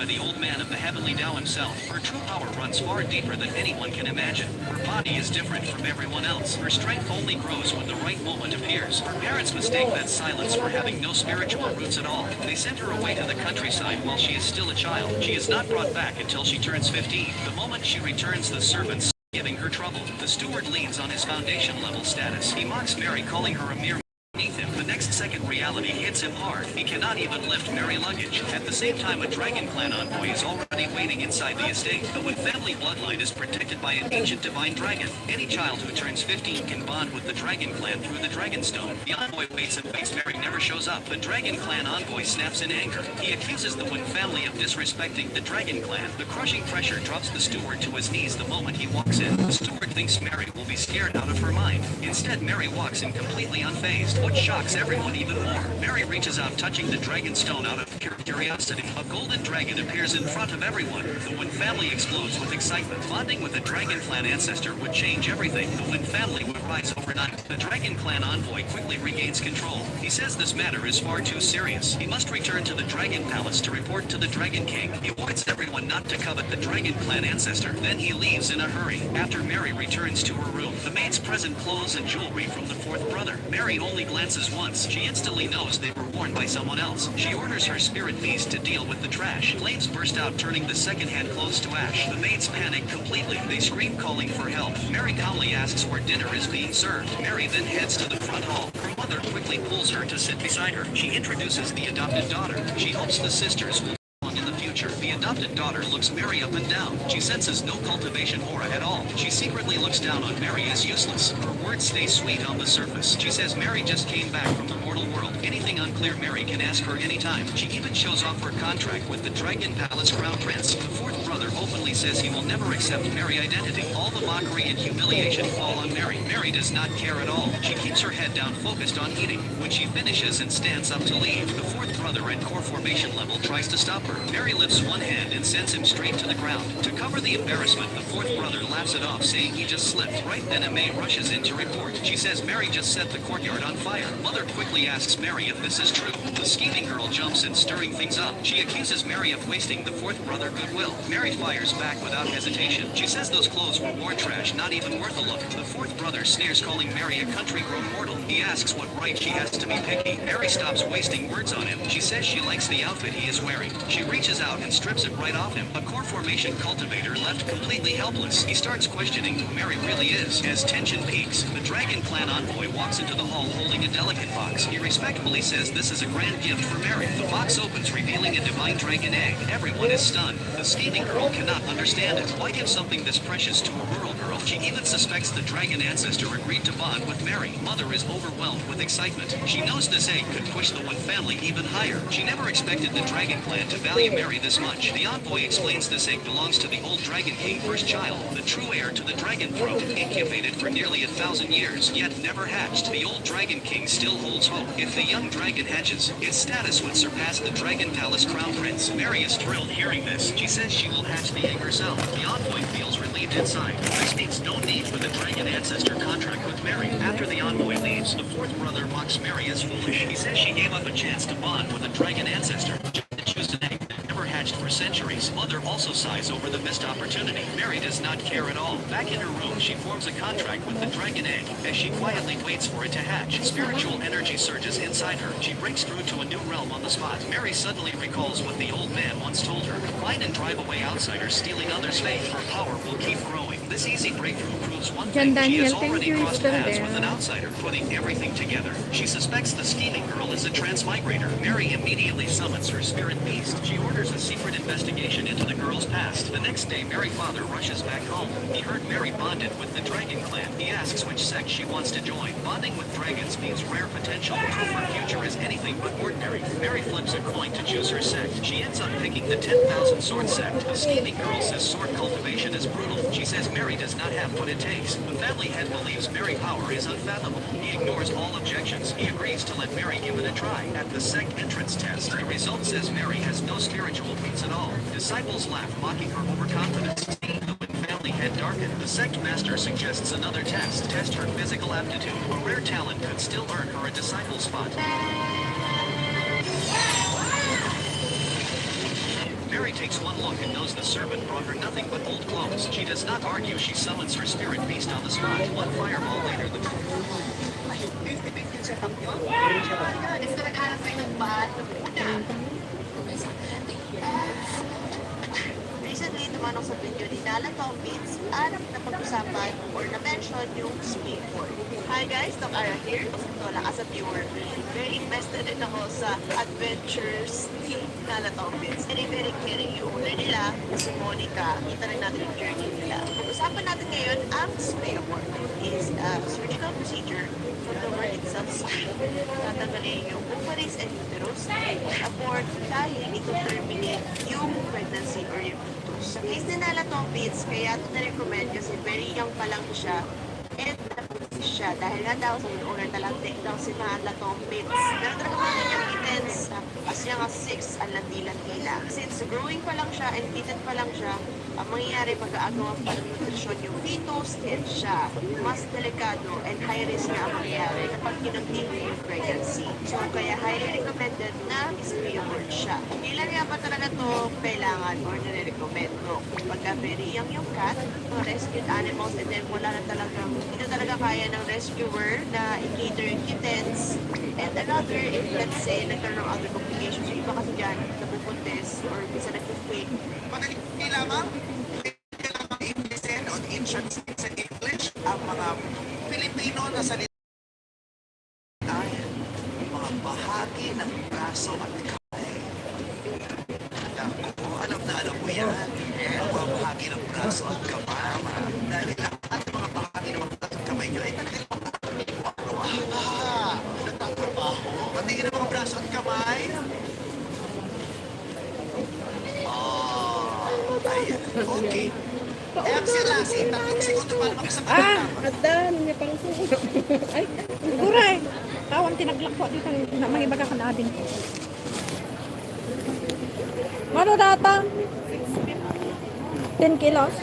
the old man of the heavenly Tao himself. Her true power runs far deeper than anyone can imagine. Her body is different from everyone else. Her strength only grows when the right moment appears. Her parents mistake that silence for having no spiritual roots at all. They send her away to the countryside while she is still a child. She is not brought back until she turns 15. The moment she returns, the servants giving her trouble. The steward leans on his foundation level status. He mocks Mary, calling her a mere beneath him. The next second, reality hits him hard. He cannot even lift Mary luggage. At the same time, a Dragon Clan envoy is already waiting inside the estate. The Wynn family bloodline is protected by an ancient divine dragon. Any child who turns 15 can bond with the Dragon Clan through the Dragon Stone. The envoy waits and waits. Mary never shows up. The Dragon Clan envoy snaps in anger. He accuses the Wynn family of disrespecting the Dragon Clan. The crushing pressure drops the steward to his knees the moment he walks in. The steward thinks Mary will be scared out of her mind. Instead, Mary walks in completely unfazed. What shocks everyone even more. Mary reaches out, touching the dragon stone out of pure curiosity. A golden dragon appears in front of everyone. The Wynn family explodes with excitement. Bonding with a Dragon Clan ancestor would change everything. The Wynn family would rise overnight. The Dragon Clan envoy quickly regains control. He says this matter is far too serious. He must return to the Dragon Palace to report to the Dragon King. He warns everyone not to covet the Dragon Clan ancestor. Then he leaves in a hurry. After Mary returns to her room, the maids present clothes and jewelry from the fourth brother. Mary only glances once. She instantly knows they were worn by someone else. She orders her spirit beast to deal with the trash. Flames burst out, turning the second-hand clothes to ash. The maids panic completely. They scream, calling for help. Mary calmly asks where dinner is being served. Mary then heads to the front hall. Her mother quickly pulls her to sit beside her. She introduces the adopted daughter. She hopes the sisters will in the future. The adopted daughter looks Mary up and down. She senses no cultivation aura at all. She secretly looks down on Mary as useless. Her words stay sweet on the surface. She says Mary just came back from the mortal world. Anything unclear, Mary can ask her anytime. She even shows off her contract with the Dragon Palace Crown Prince. The fourth brother openly says he will never accept Mary identity. All the mockery and humiliation fall on Mary. Mary does not care at all. She keeps her head down, focused on eating. When she finishes and stands up to leave, the fourth brother at core formation level tries to stop her. Mary lifts one hand and sends him straight to the ground. To cover the embarrassment, the fourth brother laughs it off, saying he just slipped. Right then, a maid rushes in to report. She says Mary just set the courtyard on fire. Mother quickly asks Mary if this is true. The scheming girl jumps in, stirring things up. She accuses Mary of wasting the fourth brother goodwill. Mary fires back without hesitation. She says those clothes were war trash, not even worth a look. The fourth brother sneers, calling Mary a country-grown mortal. He asks what right she has to be picky. Mary stops wasting words on him. She says she likes the outfit he is wearing. She reaches out and strips it right off him. A core formation cultivator left completely helpless. He starts questioning who Mary really is. As tension peaks, the Dragon Clan envoy walks into the hall holding a delicate box. He respectfully says this is a grand gift for Mary. Mary. The box opens, revealing a divine dragon egg. Everyone is stunned. The scheming girl cannot understand it. Why give something this precious to a rural girl? She even suspects the dragon ancestor agreed to bond with Mary. Mother is overwhelmed with excitement. She knows this egg could push the One family even higher. She never expected the dragon clan to value Mary this much. The envoy explains this egg belongs to the old Dragon King, first child, the true heir to the dragon throne, incubated for nearly 1,000 years, yet never hatched. The old Dragon King still holds hope. If the young dragon hatches, its status would surpass the Dragon Palace crown prince. Mary is thrilled hearing this. She says she will hatch the egg herself. The envoy feels relieved inside. This means no need for the dragon ancestor contract with Mary. After the envoy leaves, the fourth brother mocks Mary as foolish. He says she gave up a chance to bond with a dragon ancestor to choose an egg that never hatched for centuries. Mother also sighs over the missed opportunity. Mary does not care at all. Back in her room, she forms a contract with the dragon egg as she quietly waits for it to hatch. Spiritual energy surges inside her. She breaks through to a new realm on the spot. Mary suddenly recalls what the old man once told her. Find and drive away outsiders stealing others' faith. Her power will keep growing. This easy breakthrough proves one thing. She has already crossed paths with an outsider, putting everything together. She suspects the scheming girl is a transmigrator. Mary immediately summons her spirit beast. She orders a secret investigation into the girl's past. The next day, Mary's father rushes back home. He heard Mary bonded with the Dragon Clan. He asks which sect she wants to join. Bonding with dragons means rare potential. Proof her future is anything but ordinary. Mary flips a coin to choose her sect. She ends up picking the 10,000 sword sect. The scheming girl says sword cultivation is brutal. She says Mary does not have what it takes. The family head believes Mary's power is unfathomable. He ignores all objections. He agrees to let Mary give it a try. At the sect entrance test, the result says Mary has no spiritual roots at all. Disciples laugh, mocking her overconfidence. Seeing the Wynn family head darken, the sect master suggests another test. Test her physical aptitude. A rare talent could still earn her a disciple spot. Mary takes one look and knows the servant brought her nothing but old clothes. She does not argue. She summons her spirit beast on the spot. One fireball later, the recently, tumanong sa video ni Nala Tompkins at napag-usapan or na-mention yung skateboard. Hi guys, Doc Ara here. Ito lang as a viewer. Very invested din ako sa adventures ni Nala Tompkins. And very caring yung owner nila, si Monica. Kita rin natin yung journey nila. Pag-usapan natin ngayon ang skateboard. Is a surgical procedure for the word itself split. Tatanggalin yung ovaries and uterus and abort dahil ito terminate yung pregnancy or yung fetus. Sa case ni Nala Tompkins, kaya ito na-recommend kasi very young pa lang siya and napagsis siya dahil nga daw sa owner talantik daw si Nala Tompkins. Pero talaga mga kanyang kittens as young as 6 ang lantila-tila. Since growing pa lang siya and kitten pa lang siya, ang mangyayari pag-aagawa pa ng nutrisyon yung fetus and siya. Mas delikado and high risk na ang mangyayari kapag kinontinue yung pregnancy. So kaya highly recommended na is-pre-abort siya. Hindi lang nga pa talaga to kailangan or nire-recommend to. Pagka very young yung cat, rescued animals and then wala na talagang, hindi talaga kaya ng rescuer na i-cater yung kittens. And another, if let's say, nagkaroon ng other complications, yung iba kasi dyan, napupuntis or bisa nag-fake. Hindi lamang i-listen on ancient sa English ang mga Pilipino na salita ay mga bahagi ng braso at kamay. Ako, alam na alam mo yan. Ang mga bahagi ng braso at kamay. Dahil lahat ng mga bahagi ng mga braso at kamay nyo ay talagang nagtatrabaho. Patingin ang mga braso at kamay. Ayan, okay. Eh, ang silasi, 3 segundo pa naman sa Adan, niya parang suko. Ay, guray. Tawan tinaglakwa dito na mahibaga ka na din. Ano data? 10 kilos?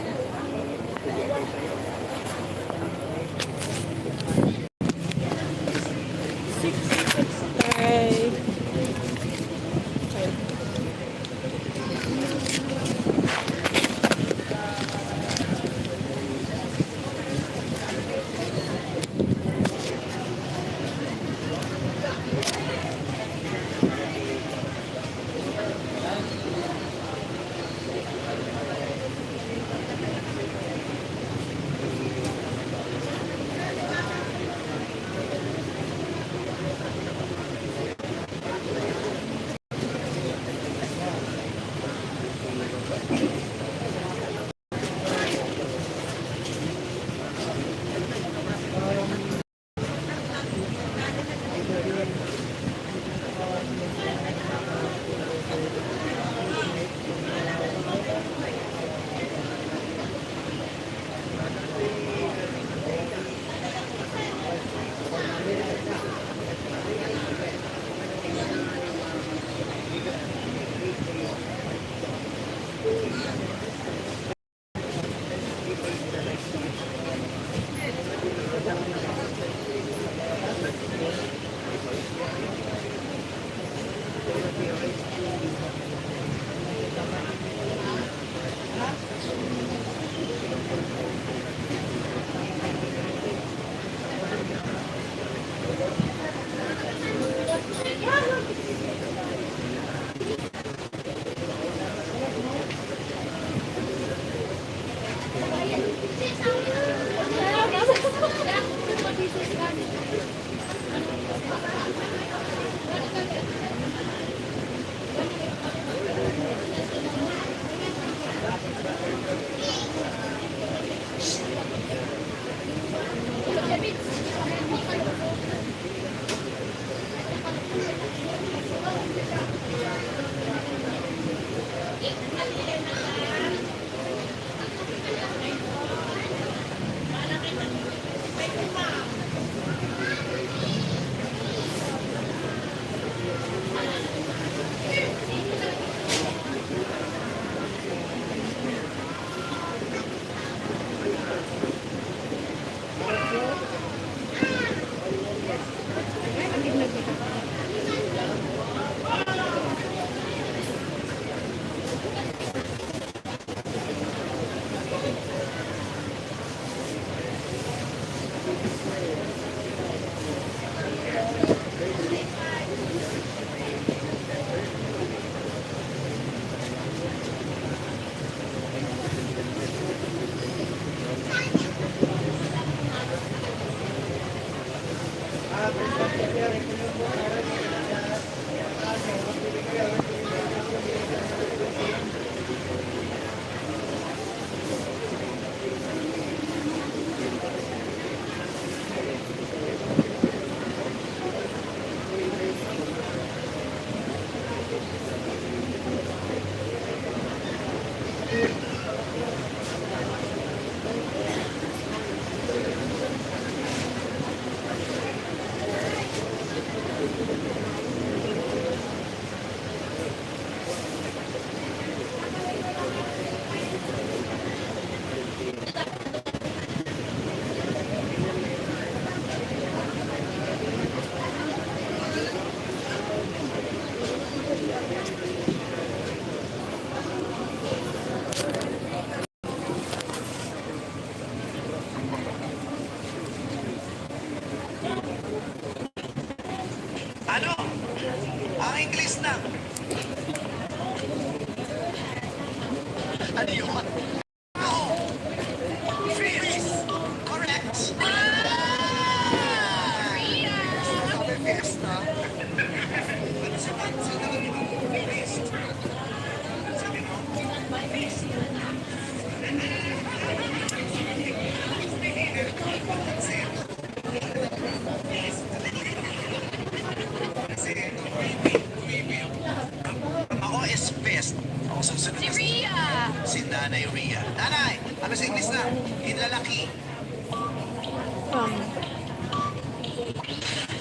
susunod si Rhea. Si Nanay Rhea. Nanay, ano sa English na? Hinlalaki.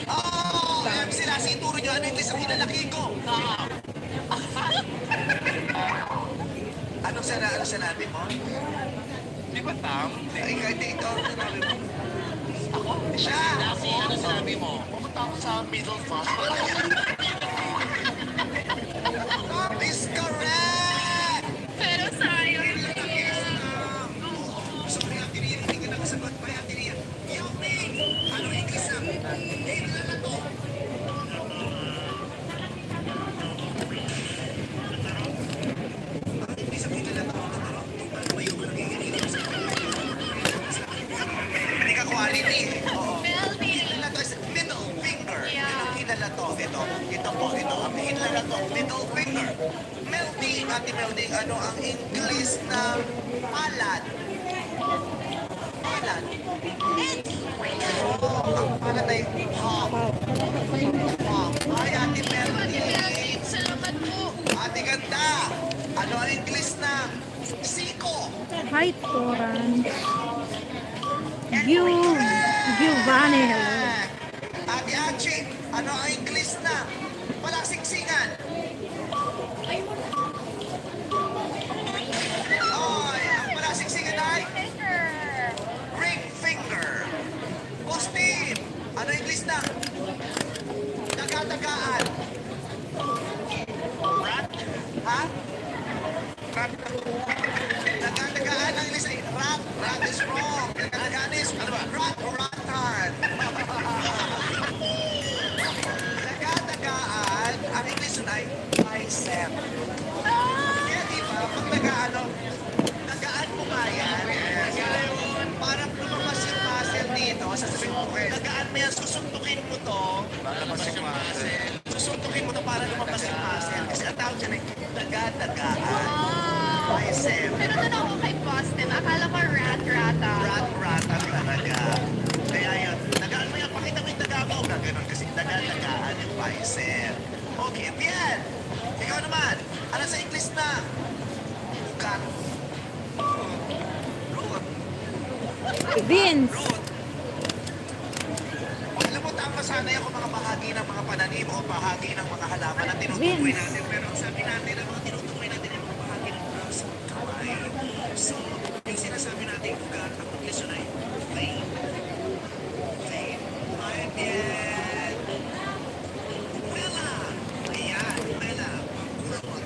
Oh, alam sila. Ituro nyo ano English ang hinlalaki ko. Ano sinabi mo? Di ba tam? Ay, kahit ikaw ang sinabi mo. Ako? Siya! Ano sinabi mo? Pumunta ako sa middle class. That is correct! Pero sayang. Gusto ko yung tiniya, hindi ka nakasagot pa yung tiniya. Yummy! Ano English na? Hindi na to. Hindi ka quality. Oo. Hinala to is middle finger. Anong hinala to? Ito po. Ang hinala to, middle finger. Melody, Ate Melody, ano ang English ng palad? Palad. Ang palad ay palm. Palm. Ay, Ate Melody. Salamat po. Ate Ganda, ano ang English ng siko? Hi, Toran. Giovanni, hello. Ate Achi, ano ang English na palaksiksingan? Ay, ang palaksiksingan ay ring finger. Postin, ano ang English na daga-dagaan? Rat? Ha? Rat? Daga-dagaan ang English ay rat. Rat is wrong. Daga-dagaan is ano ba? Rat or ratan. Daga-dagaan, ang English nun ay bicep. Kaya di ba, pag dagaan mo ba yan? Parang lumabas yung muscle dito, sasabihin mo, dagaan mo yan, susuntukin mo to. Lumabas yung muscle. Susuntukin mo to para lumabas yung muscle. Kasi ang tawag dyan ay daga-dagaan. Bicep. Pero doon ako kay Boston. Akala ko rat-rata. Rat-rata talaga. Kaya yun, dagaan mo yan, pakita mo yung daga mo. Gaganon kasi daga-dagaan yung bicep. Okay, bien. Ikaw naman, ano sa English na? Ugat. Root. Vince. Root. Alam mo, tama sana ako mga bahagi ng mga pananim o bahagi ng mga halaman na tinutukoy natin. Pero ang sabi natin, ang mga tinutukoy natin ay mga bahagi ng mga sa kamay. So, yung sinasabi natin ugat, ang English ay vein. Vein. Ay, bien. Wela. Ayan, wela. Root.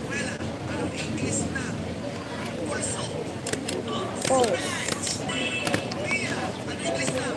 Wela. Anong English na? Pulso. Pulse. Mia. Anong English na?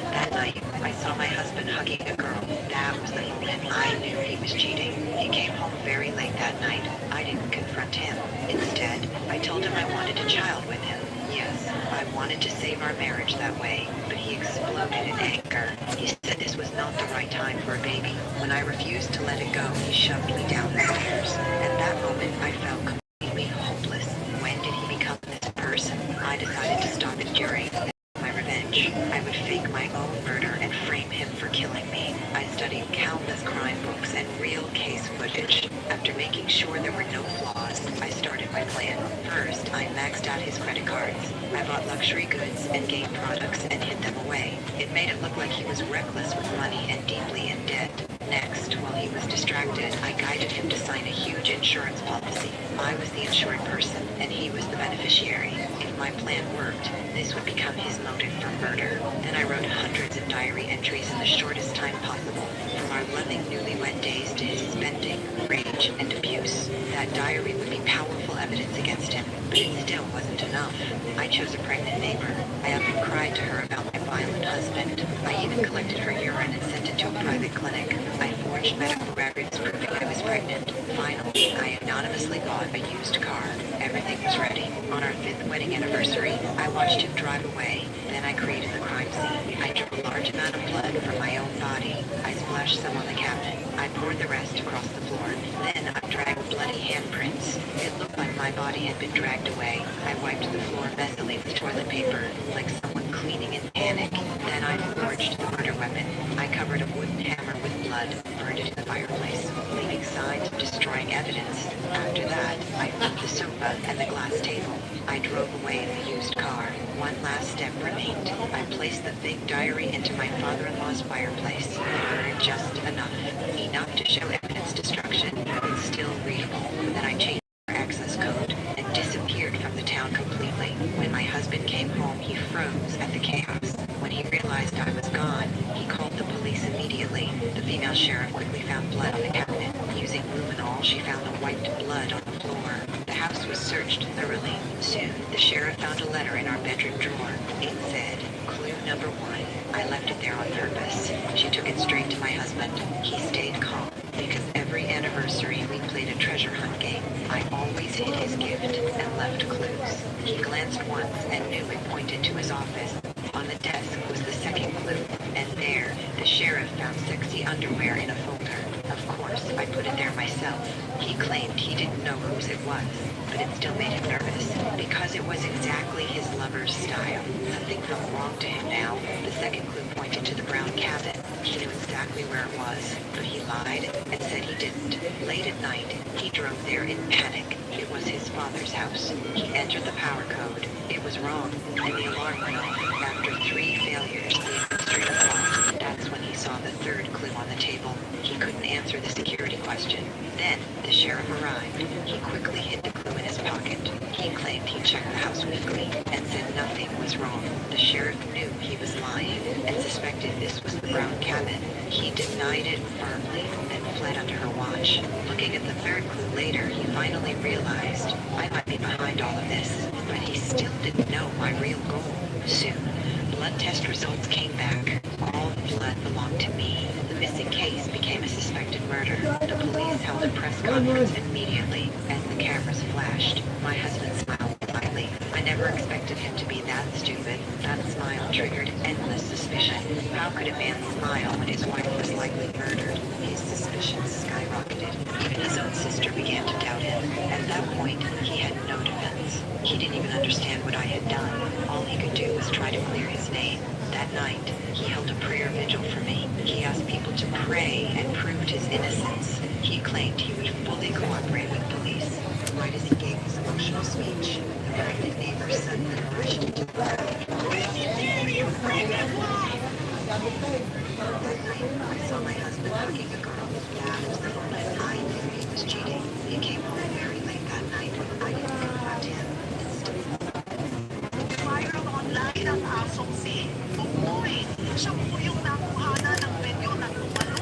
That night, I saw my husband hugging a girl. That was the moment I knew he was cheating. He came home very late that night. I didn't confront him. Instead, I told him I wanted a child with him. Yes, I wanted to save our marriage that way, but he exploded in anger. He said this was not the right time for a baby. When I refused to let it go, he shoved me down the stairs. At that moment, I felt completely hopeless. When did he become this person? I decided to stop enduring. My revenge. I would fake my own murder and frame him for killing me. I studied countless crime books and real case footage. After making sure there were no flaws, I started my plan. First, I maxed out his credit cards. I bought luxury goods and game products and hid them away. In It made it look like he was reckless with money and deeply in debt. Next, while he was distracted, I guided him to sign a huge insurance policy. I was the insured person, and he was the beneficiary. If my plan worked, this would become his motive for murder. Then I wrote hundreds of diary entries in the shortest time possible, from our loving newlywed days to his spending, rage, and abuse. That diary would be powerful evidence against him, but it still wasn't enough. I chose a pregnant neighbor. I often cried to her about my violent husband. I even collected her urine and sent it to a private clinic. I forged medical records proving I was pregnant. Finally, I anonymously bought a used car. Everything was ready. On our 5th wedding anniversary, I watched him drive away. Then I created the crime scene. I drew a large amount of blood from my own body. I splashed some on the cabinet. I poured the rest across the floor. Then I dragged bloody handprints. It looked like my body had been dragged away. I wiped the floor messily with toilet paper, like someone cleaning in panic. Then I forged the murder weapon. I covered a wooden hammer with blood, burned it in the fireplace, leaving signs of destroying evidence. After that, I flipped the sofa and the glass table. I drove away in the used car. One last step remained. I placed the big diary into my father-in-law's fireplace. It burned just enough. Enough to show evidence destruction, but still readable. Then I changed our access code and disappeared from the town completely. When my husband came home, he froze at the chaos. When he realized I was gone, he called the police immediately. The female sheriff quickly found blood on the cabinet. Using luminol, she found the wiped blood on the floor. The house was searched thoroughly. Soon, the sheriff found a letter in our bedroom drawer. It said, "Clue number 1. I left it there on purpose." She took it straight to my husband. He stayed calm, because every anniversary we played a treasure hunt game. I always hid his gift and left clues. He glanced once and knew it pointed to his office. On the desk was the second clue, and there, the sheriff found sexy underwear in a folder. Of course, I put it there myself. He claimed he didn't know whose it was, but it still made him nervous, because it was exactly his lover's style. Something felt wrong to him now. The second clue pointed to the brown cabin. He knew exactly where it was, but he lied and said he didn't. Late at night, he drove there in panic. It was his father's house. He entered the power code. It was wrong, and the alarm went off. After 3 failures, the administrator called. That's when he saw the third clue on the table. He couldn't answer the security question. Then, the sheriff arrived. He quickly hid the clue in his pocket. He claimed he checked the house weekly and said nothing was wrong. The sheriff knew he was lying and suspected this was the brown cabin. He denied it firmly and fled under her watch. Looking at the third clue later, he finally realized I might be behind all of this, but he still didn't know my real goal. Soon, blood test results came back. All the blood belonged to me. The missing case became a suspected murder. The police held a press conference immediately as the cameras flashed. My husband smiled slightly. I never expected him to be that stupid. That smile triggered endless suspicion. How could a man smile when his wife was likely murdered? His suspicions skyrocketed. Even his own sister began to doubt him. At that point, he had no defense. He didn't even understand what I had done. All he could do was try to clear his name. That night, he held a prayer vigil for me. He asked people to pray and proved his innocence. He claimed he would fully cooperate with police. Right as he gave his emotional speech, the pregnant neighbor's suddenly rushed into the crowd. I saw my husband hugging a girl. That was the moment I knew he was cheating. He came home very late that night. I didn't confront him. Viral online ang asong si Tukoy. Siya po yung nakuhana ng video na tumalo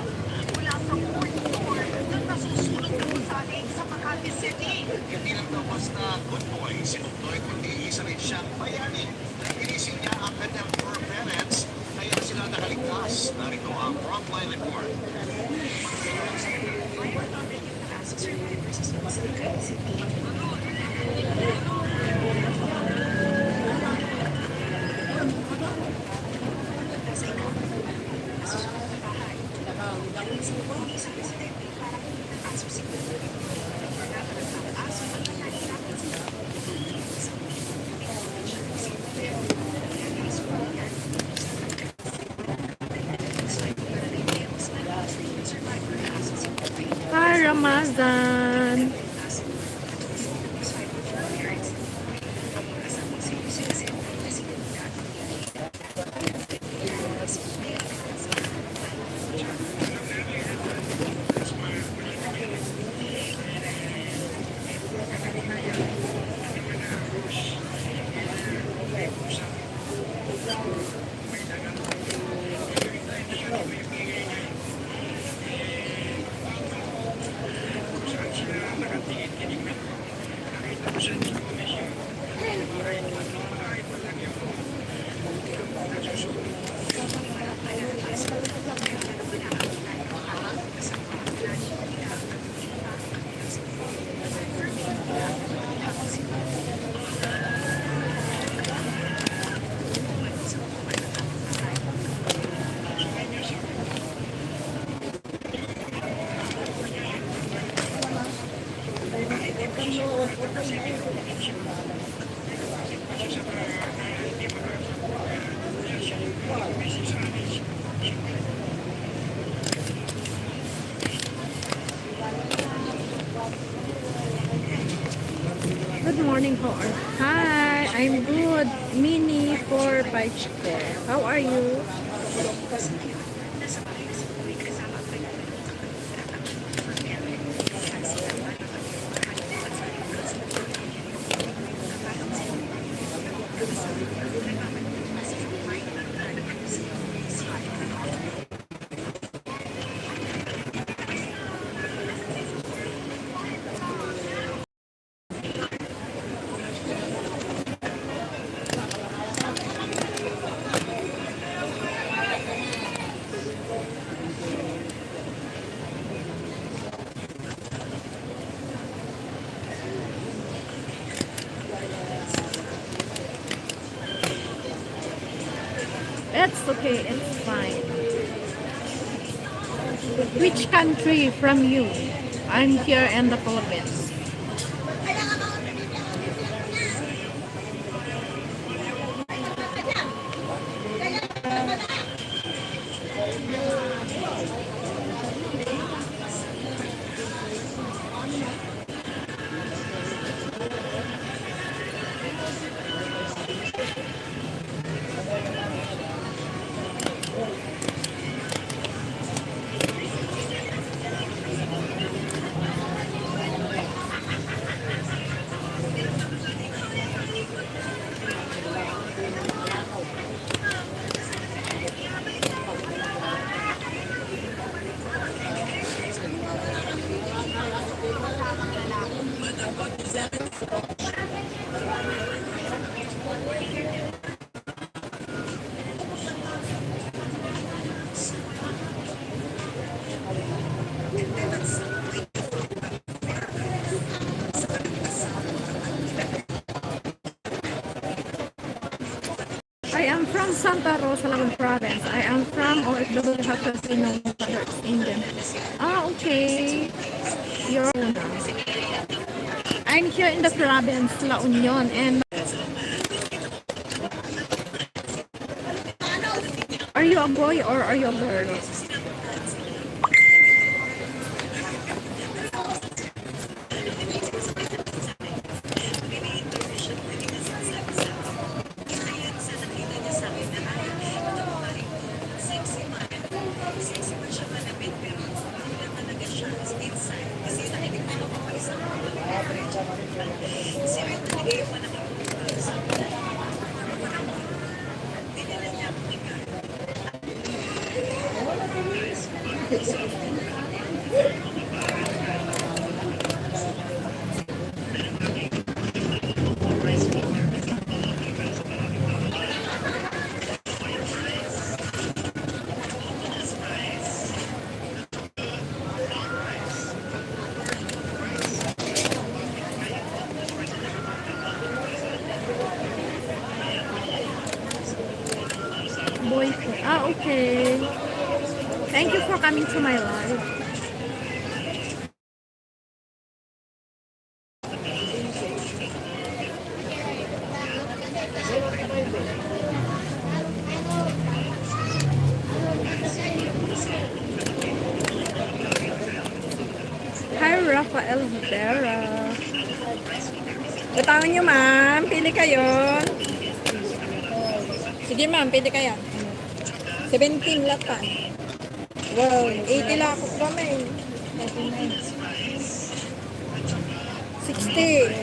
mula sa fourth floor ng nasusunog na gusali sa Makati City. Hindi lang daw basta good boy si Tukoy, kundi isa rin siyang bayani. Inising niya ang kanyang poor parents, kaya sila nakaligtas. Narito ang frontline report. Hi, Ramadan. morning, how are you? Hi, I'm good. Mini for Paichko. How are you? It's okay, it's fine. Which country from you? I'm here in the Philippines. I am from Santa Rosa, Lagoon Province. I am from OFW Filipino mother Indian. Ah, okay. You're I'm here in the province, La Union, and are you a boy or are you a girl? Boyfriend. Ah, okay. Thank you for coming to my live. Hi, Rafael Vera. Bitawan nyo, ma'am. Pili kayo. Sige, ma'am. Pili kayo. 17 latan. Wow, 80 lang ako kami. 60.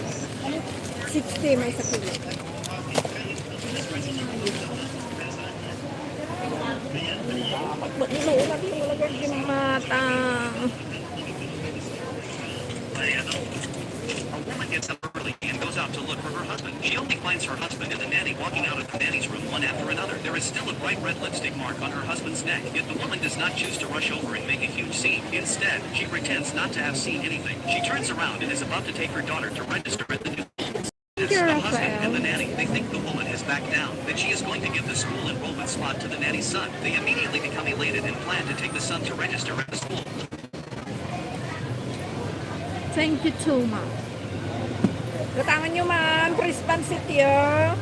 60 may sa kilo. Mag-inuulat yung malagay yung matang. A woman gets up early and goes out to look for her husband. She only finds her husband and the nanny walking out of the nanny's room one after another. There is still a bright red lipstick mark on her husband's neck, yet the woman does not choose to rush over and make a huge scene. Instead, she pretends not to have seen anything. She turns around and is about to take her daughter to register at the new school. The husband and the nanny, they think the woman has backed down, that she is going to give the school enrollment spot to the nanny's son. They immediately become elated and plan to take the son to register at the school. Thank you too, ma'am. Gatangan nyo, ma'am. Chris Pansit yun.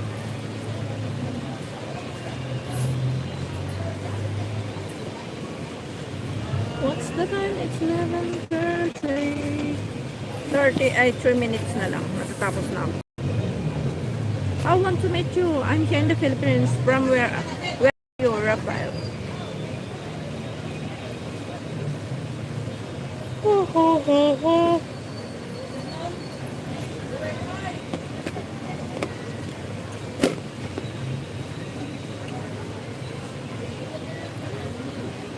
What's the time? It's 11:30. 30 ay 3 minutes na lang. Matatapos na ako. I want to meet you. I'm here in the Philippines. From where are you, Rafael?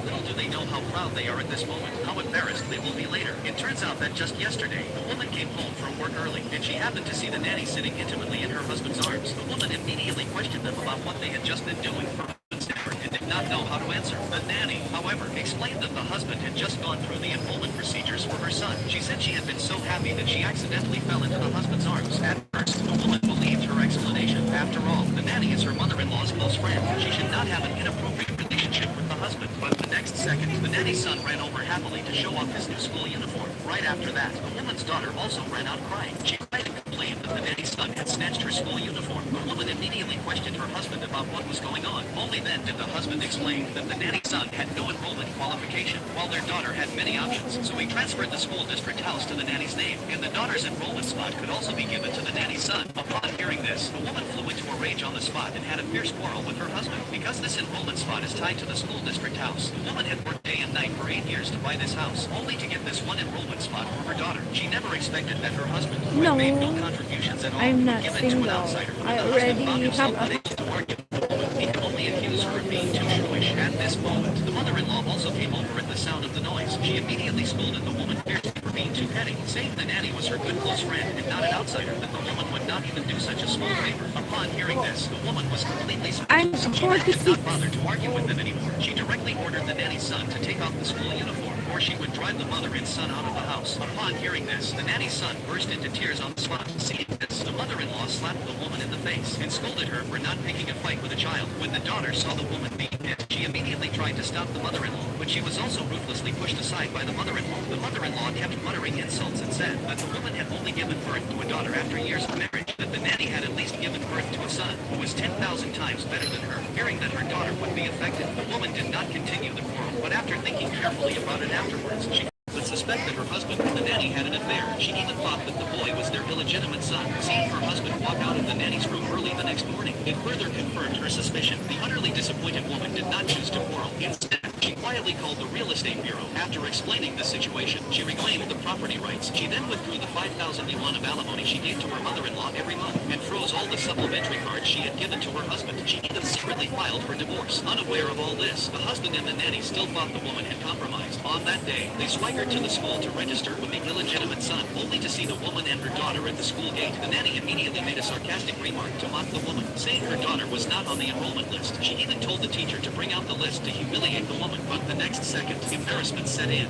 Little do they know how proud they are at this moment, how embarrassed they will be later. It turns out that just yesterday, a woman came home from work early, and she happened to see the nanny sitting intimately in her husband's arms. The woman immediately questioned them about what they had just been doing. Her husband stammered and did not know how to answer. The nanny, however, explained that the husband had just gone through the enrollment procedures for her son. She said she had been so happy that she accidentally fell into the husband's arms. At first, the woman believed her explanation. After all, the nanny is her mother-in-law's close friend. She should not have an inappropriate relationship with the husband. But the next second, the nanny's son ran over happily to show off his new school uniform. Right after that, the woman's daughter also ran out crying. She cried and complained that the nanny's son had snatched her school uniform. The woman immediately questioned her husband about what was going on. Only then did the husband explain that the nanny's son had no enrollment qualification, while their daughter had many options. So he transferred the school district house to the nanny's name, and the daughter's enrollment spot could also be given to the nanny's son. Upon hearing this, the woman flew into a rage on the spot and had a fierce quarrel with her husband. Because this enrollment spot is tied to the school district house, the woman had worked day and night for 8 years to buy this house, only to get this one enrollment spot for her daughter. She never expected that her husband, who had made no contributions at all, I'm would not give it to an single. outsider. I The husband already found himself have a... unable to argue. He could only accuse her of being too shrewish. At this moment, the mother-in-law also came over at the sound of the noise. She immediately scolded the woman fiercely for being too petty, saying the nanny was her good close friend and not an outsider, that the woman would not even do such a small favor. Upon hearing this, the woman was completely I'm speechless. She did 46. not bother to argue with them anymore. She directly ordered the nanny's son to take off the school uniform, or she would drive the mother and son out of the house. Upon hearing this, the nanny's son burst into tears on the spot. Seeing this, the mother-in-law slapped the woman in the face and scolded her for not picking a fight with a child. When the daughter saw the woman being hit, she immediately tried to stop the mother-in-law, but she was also ruthlessly pushed aside by the mother-in-law. The mother-in-law kept muttering insults and said that the woman had only given birth to a daughter after years of marriage, that the nanny had at least given birth to a son who was 10,000 times better than her. Hearing that her daughter would be affected, the woman did not continue the quarrel, but after thinking carefully about it afterwards, she would suspect that her husband and the nanny had an affair. She even thought that the boy was their illegitimate son. Seeing her husband walk out of the nanny's room early the next morning, it further confirmed her suspicion. The utterly disappointed woman did not choose to quarrel. Instead, she quietly called the real estate bureau. After explaining the situation, she reclaimed the property rights. She then withdrew the 5,000 yuan of alimony she gave to her mother-in-law every month and froze all the supplementary cards she had given to her husband. She even secretly filed for divorce. Unaware of all this, the husband and the nanny still thought the woman had compromised. On that day, they swaggered to the school to register with the illegitimate son, only to see the woman and her daughter at the school gate. The nanny immediately made a sarcastic remark to mock the woman, saying her daughter was not on the enrollment list. She even told the teacher to bring out the list to humiliate the woman, but the next second, embarrassment set in.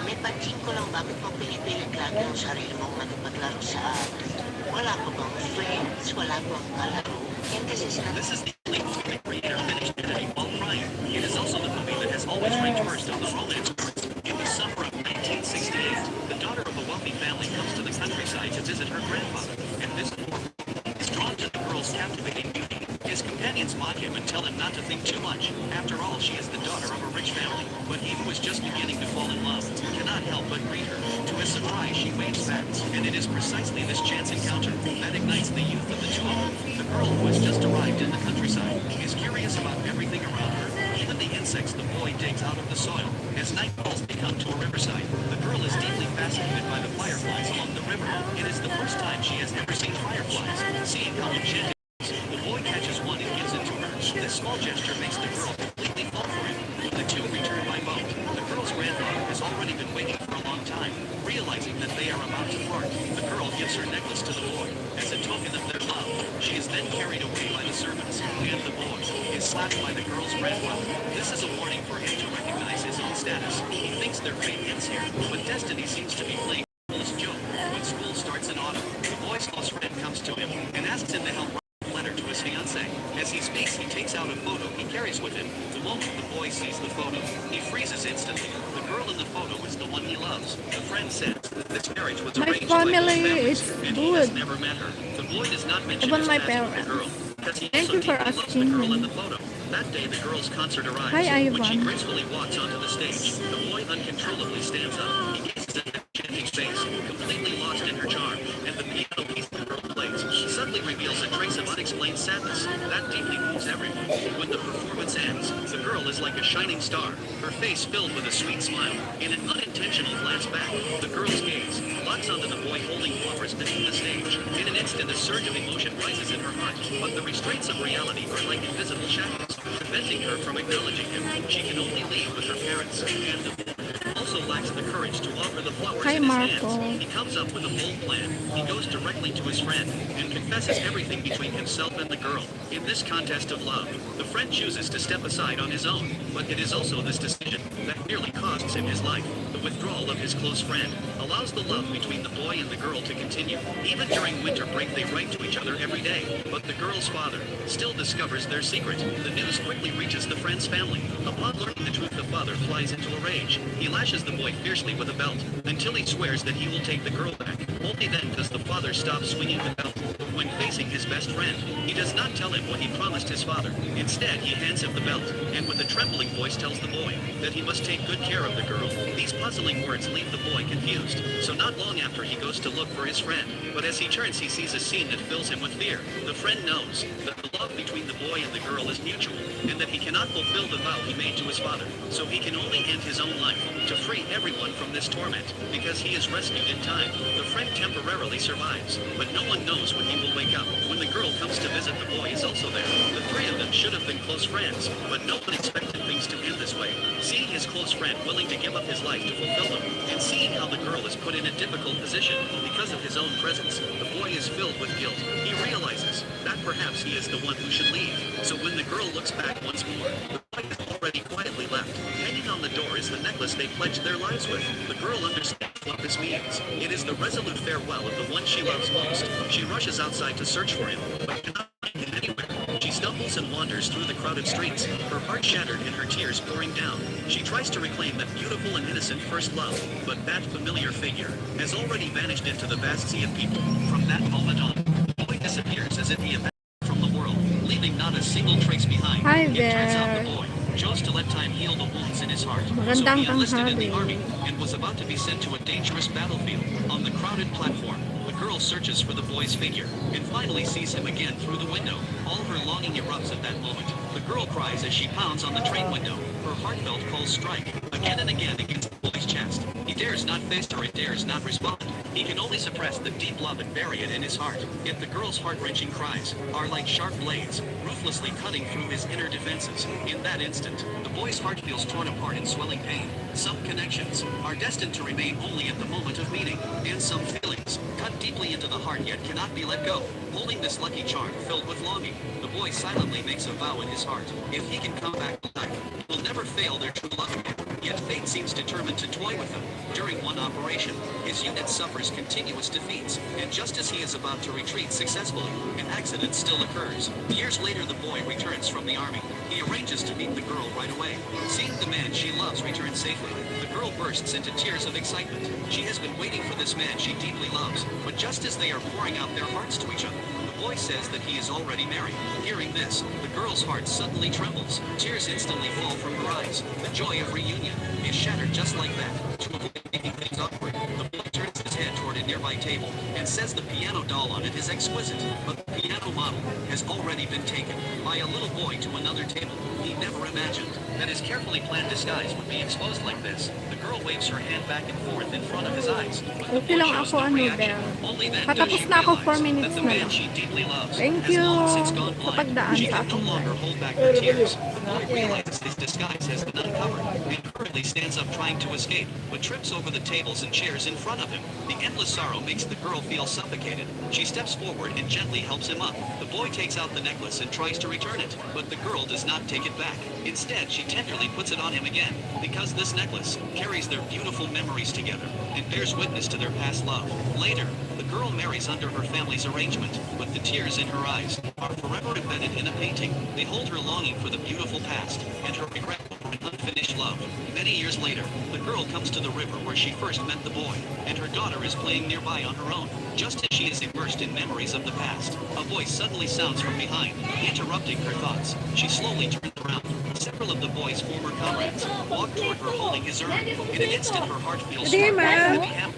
May pansin ko lang bakit mo pinipilit lagi ang sarili mong makipaglaro sa akin. Wala ko bang friends? Wala ko bang kalaro? Yan kasi sila... This is the only movie the creator finished editing while crying. It is also the movie that has always ranked first on the romance charts. In the summer of 1968, the daughter of a wealthy family comes to the countryside to visit her grandfather, and this poor woman is drawn to the girl's captivating beauty. His companions mock him and tell him not to think too much. After all, she is the daughter of a rich family. But he who is just beginning to fall in love cannot help but greet her. To his surprise, she waves back, and it is precisely this chance encounter that ignites the youth of the two of them. The girl who has just arrived in the countryside is curious about everything around her, even the insects the boy digs out of the soil. As night falls, they come to a riverside. The girl is deeply fascinated by the fireflies along the river. It is the first time she has ever seen fireflies. Seeing how enchanted the boy catches one and gives it to her. This small gesture makes the girl completely fall for him. The two return by boat. The girl's grandfather has already been waiting for a long time. Realizing that they are about to part, the girl gives her necklace to the boy. As a token of their love, she is then carried away by the servants, and the boy is slapped by the girl's grandfather. This is a warning for him to recognize his own status. He thinks their fate ends here, but destiny seems to be playing a fool's joke. When school starts in autumn, the boy's close friend comes to him and asks him to help letter to his fiancée. As he speaks, he takes out a photo he carries with him. The moment the boy boy sees the photo, he freezes instantly. The girl in the photo is the one he loves. The friend says that this marriage was My arranged by both family families, is and he has good. never met her. The boy does not mention Even his my past with the parents. girl, because he Thank also you for deeply loves the girl in asking. the photo. That day, the girl's concert arrives. Hi, When she Ivan. gracefully walks onto the stage, the boy uncontrollably stands up. He gazes at her enchanting face, completely lost in her charm, and the piano piece the girl plays suddenly reveals a trace of unexplained sadness that deeply moves everyone. When the performance ends, the girl is like a shining star, her face filled with a sweet smile. In an unintentional glance back, the girl's gaze locks onto the boy holding flowers beneath the stage. In an instant, a surge of emotion rises in her heart, but the restraints of reality are like invisible shackles, preventing her from acknowledging him. She can only leave with her parents, and the boy also lacks the courage to offer the flowers Hi, in his Marco. hands. He comes up with a bold plan. He goes directly to his friend and confesses everything between himself and the girl. In this contest of love, the friend chooses to step aside on his own, but it is also this decision that nearly costs him his life. The withdrawal of his close friend allows the love between the boy and the girl to continue. Even during winter break, they write to each other every day, but the girl's father still discovers their secret. The news quickly reaches the friend's family. Upon learning the truth, the father flies into a rage. He lashes the boy fiercely with a belt until he swears that he will take the girl back. Only then does the father stop swinging the belt. When facing his best friend, he does not tell him what he promised his father. Instead, he hands him the belt, and with a trembling voice tells the boy that he must take good care of the girl. These puzzling words leave the boy confused. So not long after, he goes to look for his friend, but as he turns, he sees a scene that fills him with fear. The friend knows that the love between the boy and the girl is mutual, and that he cannot fulfill the vow he made to his father. So he can only end his own life to free everyone from this torment. Because he is rescued in time, the friend temporarily survives, but no one knows when he will wake up. When the girl comes to visit, the boy is also there. The three of them should have been close friends, but no one expected things to end this way. Seeing his close friend willing to give up his life to fulfill them, and seeing how the girl is put in a difficult position because of his own presence, the boy is filled with guilt. He realizes that perhaps he is the one who should leave. So when the girl looks back once more, the boy has already quietly left. Hanging on the door is the necklace they pledged their lives with. The girl understands what this means. It is the resolute farewell of the one she loves most. She rushes outside to search for him, but cannot find him anywhere. She stumbles and wanders through the crowded streets, her heart shattered and her tears pouring down. She tries to reclaim that beautiful and innocent first love, but that familiar figure has already vanished into the vast sea of people. From that moment on, the boy disappears as if he had from the world, leaving not a single trace behind. Hi It turns out there. the boy chose to let time heal the wounds in his heart. So Magandang he enlisted in the tanghali. army and was about to be sent to a dangerous battlefield. On the crowded platform, the girl searches for the boy's figure and finally sees him again through the window. All her longing erupts at that moment. The girl cries as she pounds on the train window. Her heartfelt calls strike again and again against the boy's chest. He dares not face her, he dares not respond. He can only suppress the deep love and bury it in his heart. Yet the girl's heart-wrenching cries are like sharp blades, ruthlessly cutting through his inner defenses. In that instant, the boy's heart feels torn apart in swelling pain. Some connections are destined to remain only at the moment of meeting, and some feelings cut deeply into the heart yet cannot be let go. Holding this lucky charm filled with longing, the boy silently makes a vow in his heart. If he can come back to life, he will never fail their true love again. Yet fate seems determined to toy with him. During one operation, his unit suffers continuous defeats, and just as he is about to retreat successfully, an accident still occurs. Years later, the boy returns from the army. He arranges to meet the girl right away. Seeing the man she loves return safely, the girl bursts into tears of excitement. She has been waiting for this man she deeply loves, but just as they are pouring out their hearts to each other, the boy says that he is already married. Hearing this, the girl's heart suddenly trembles. Tears instantly fall from her eyes. The joy of reunion is shattered just like that. To avoid making things awkward, the boy turns his head toward a nearby table and says the piano doll on it is exquisite, but the piano model has already been taken by a little boy to another table. He never imagined that his carefully planned disguise would be exposed like this. The girl waves her hand back and forth in front of his eyes, but the Okay boy lang shows ako, no reaction. there. Only then does Patapos she na ako, 4 realize minutes that the na man lang. she deeply loves Thank has you long since gone sa blind. pagdaan She sa can no aking longer live. hold back her tears. The boy realizes his disguise has been uncovered and currently stands up trying to escape, but trips over the tables and chairs in front of him. The endless sorrow makes the girl feel suffocated. She steps forward and gently helps him up. The boy takes out the necklace and tries to return it, but the girl does not take it back. Instead, she tenderly puts it on him again, because this necklace carries their beautiful memories together and bears witness to their past love. Later, the girl marries under her family's arrangement, but the tears in her eyes are forever embedded in a painting. They hold her longing for the beautiful past and her regret over an unfinished love. Many years later, the girl comes to the river where she first met the boy, and her daughter is playing nearby on her own. Just as she is immersed in memories of the past, a voice suddenly sounds from behind, interrupting her thoughts. She slowly turns around. Several of the boy's former comrades walk toward her holding his urn. In an instant, her heart feels Hindi, struck ma'am. and be hammered.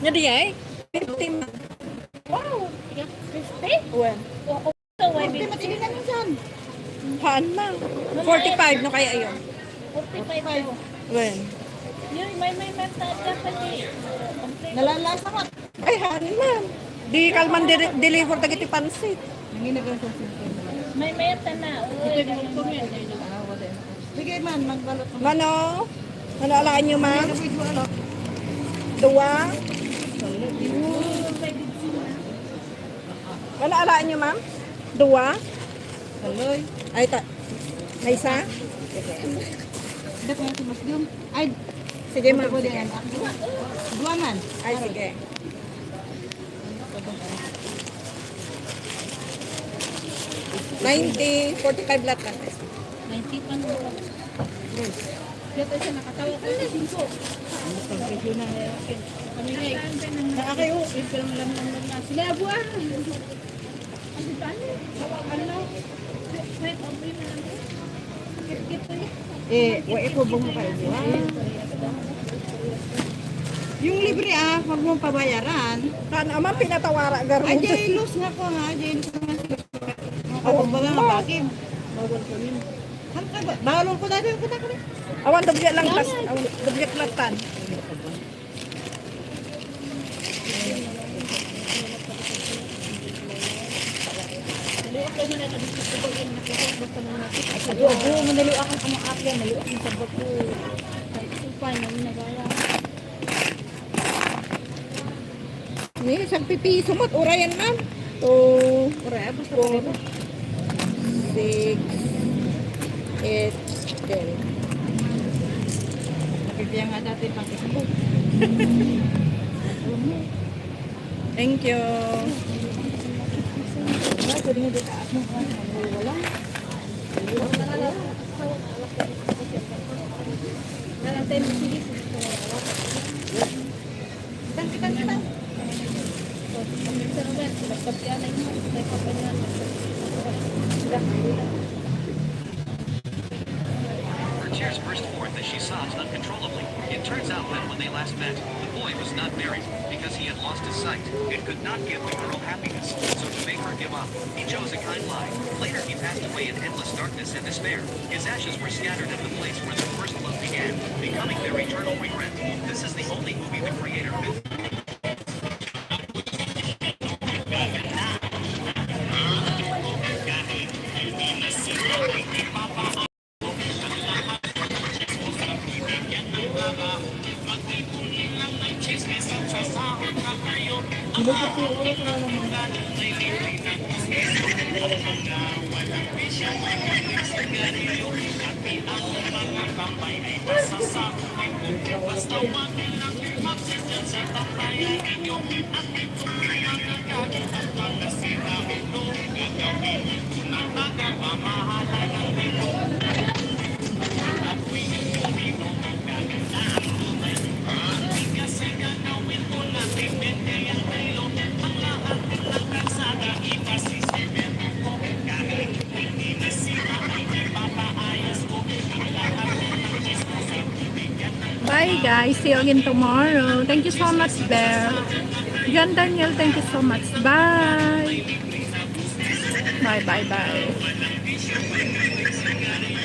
Hindi ay. 50 man. Wow! 50? Well, Hindi matigilan mo dyan. haan ma. 45 no kaya yun. 45. Well. Yun, may mata pati. Nalalas ako. Ay, haan ma'am. Di kalman deliver tagiti pansit. May meta na. Sige man, magbalot mo. Ano? Ano alaan nyo ma'am? Dua? Ano alaan nyo ma'am? Dua? Kaloy. Ay, may isa? Dapat mo si Mas Dum. Ay, Sige ma'am. pwede Sige. yan. Dua man. Ay, sige. $90, 45 lahat lang. 90 pa na. Kaya tayo siya nakatawa ko. Kami nga Nakakayo. sila buwan. Ano ba? Ano? Wait, open mo lang. Kito Wa iko bung kayo. Yung libre wag mo pabayaran. Kan ama pinatawara garo. Ay, jealous nga ko ha. Jealous nga sila. Ako ba nga bagim? Bawal ko yun. Bawal ko dati ko na. Awan dobya lang tas. Awan dobya klatan. Oo, madali ako ang akya, nalo ako sa bako. Upay na nagaya. Ni isang pipiso mat urayan ma'am. To Ora, basta 4 6 8 10. nakikaya nga dati pang Facebook. Thank you. Pwede nga dito at mo. Wala. Her tears burst forth as she sobs uncontrollably. It turns out that when they last met, the boy was not married because he had lost his sight and could not give the girl happiness. So to make her give up, he chose a kind lie. Later, he passed away in endless darkness and despair. His ashes were scattered at the place where their first love began, becoming their eternal regret. This is the only movie the creator built. Bye guys. See you again tomorrow. Thank you so much, Bear. John Daniel, thank you so much. Bye. Bye, bye, bye.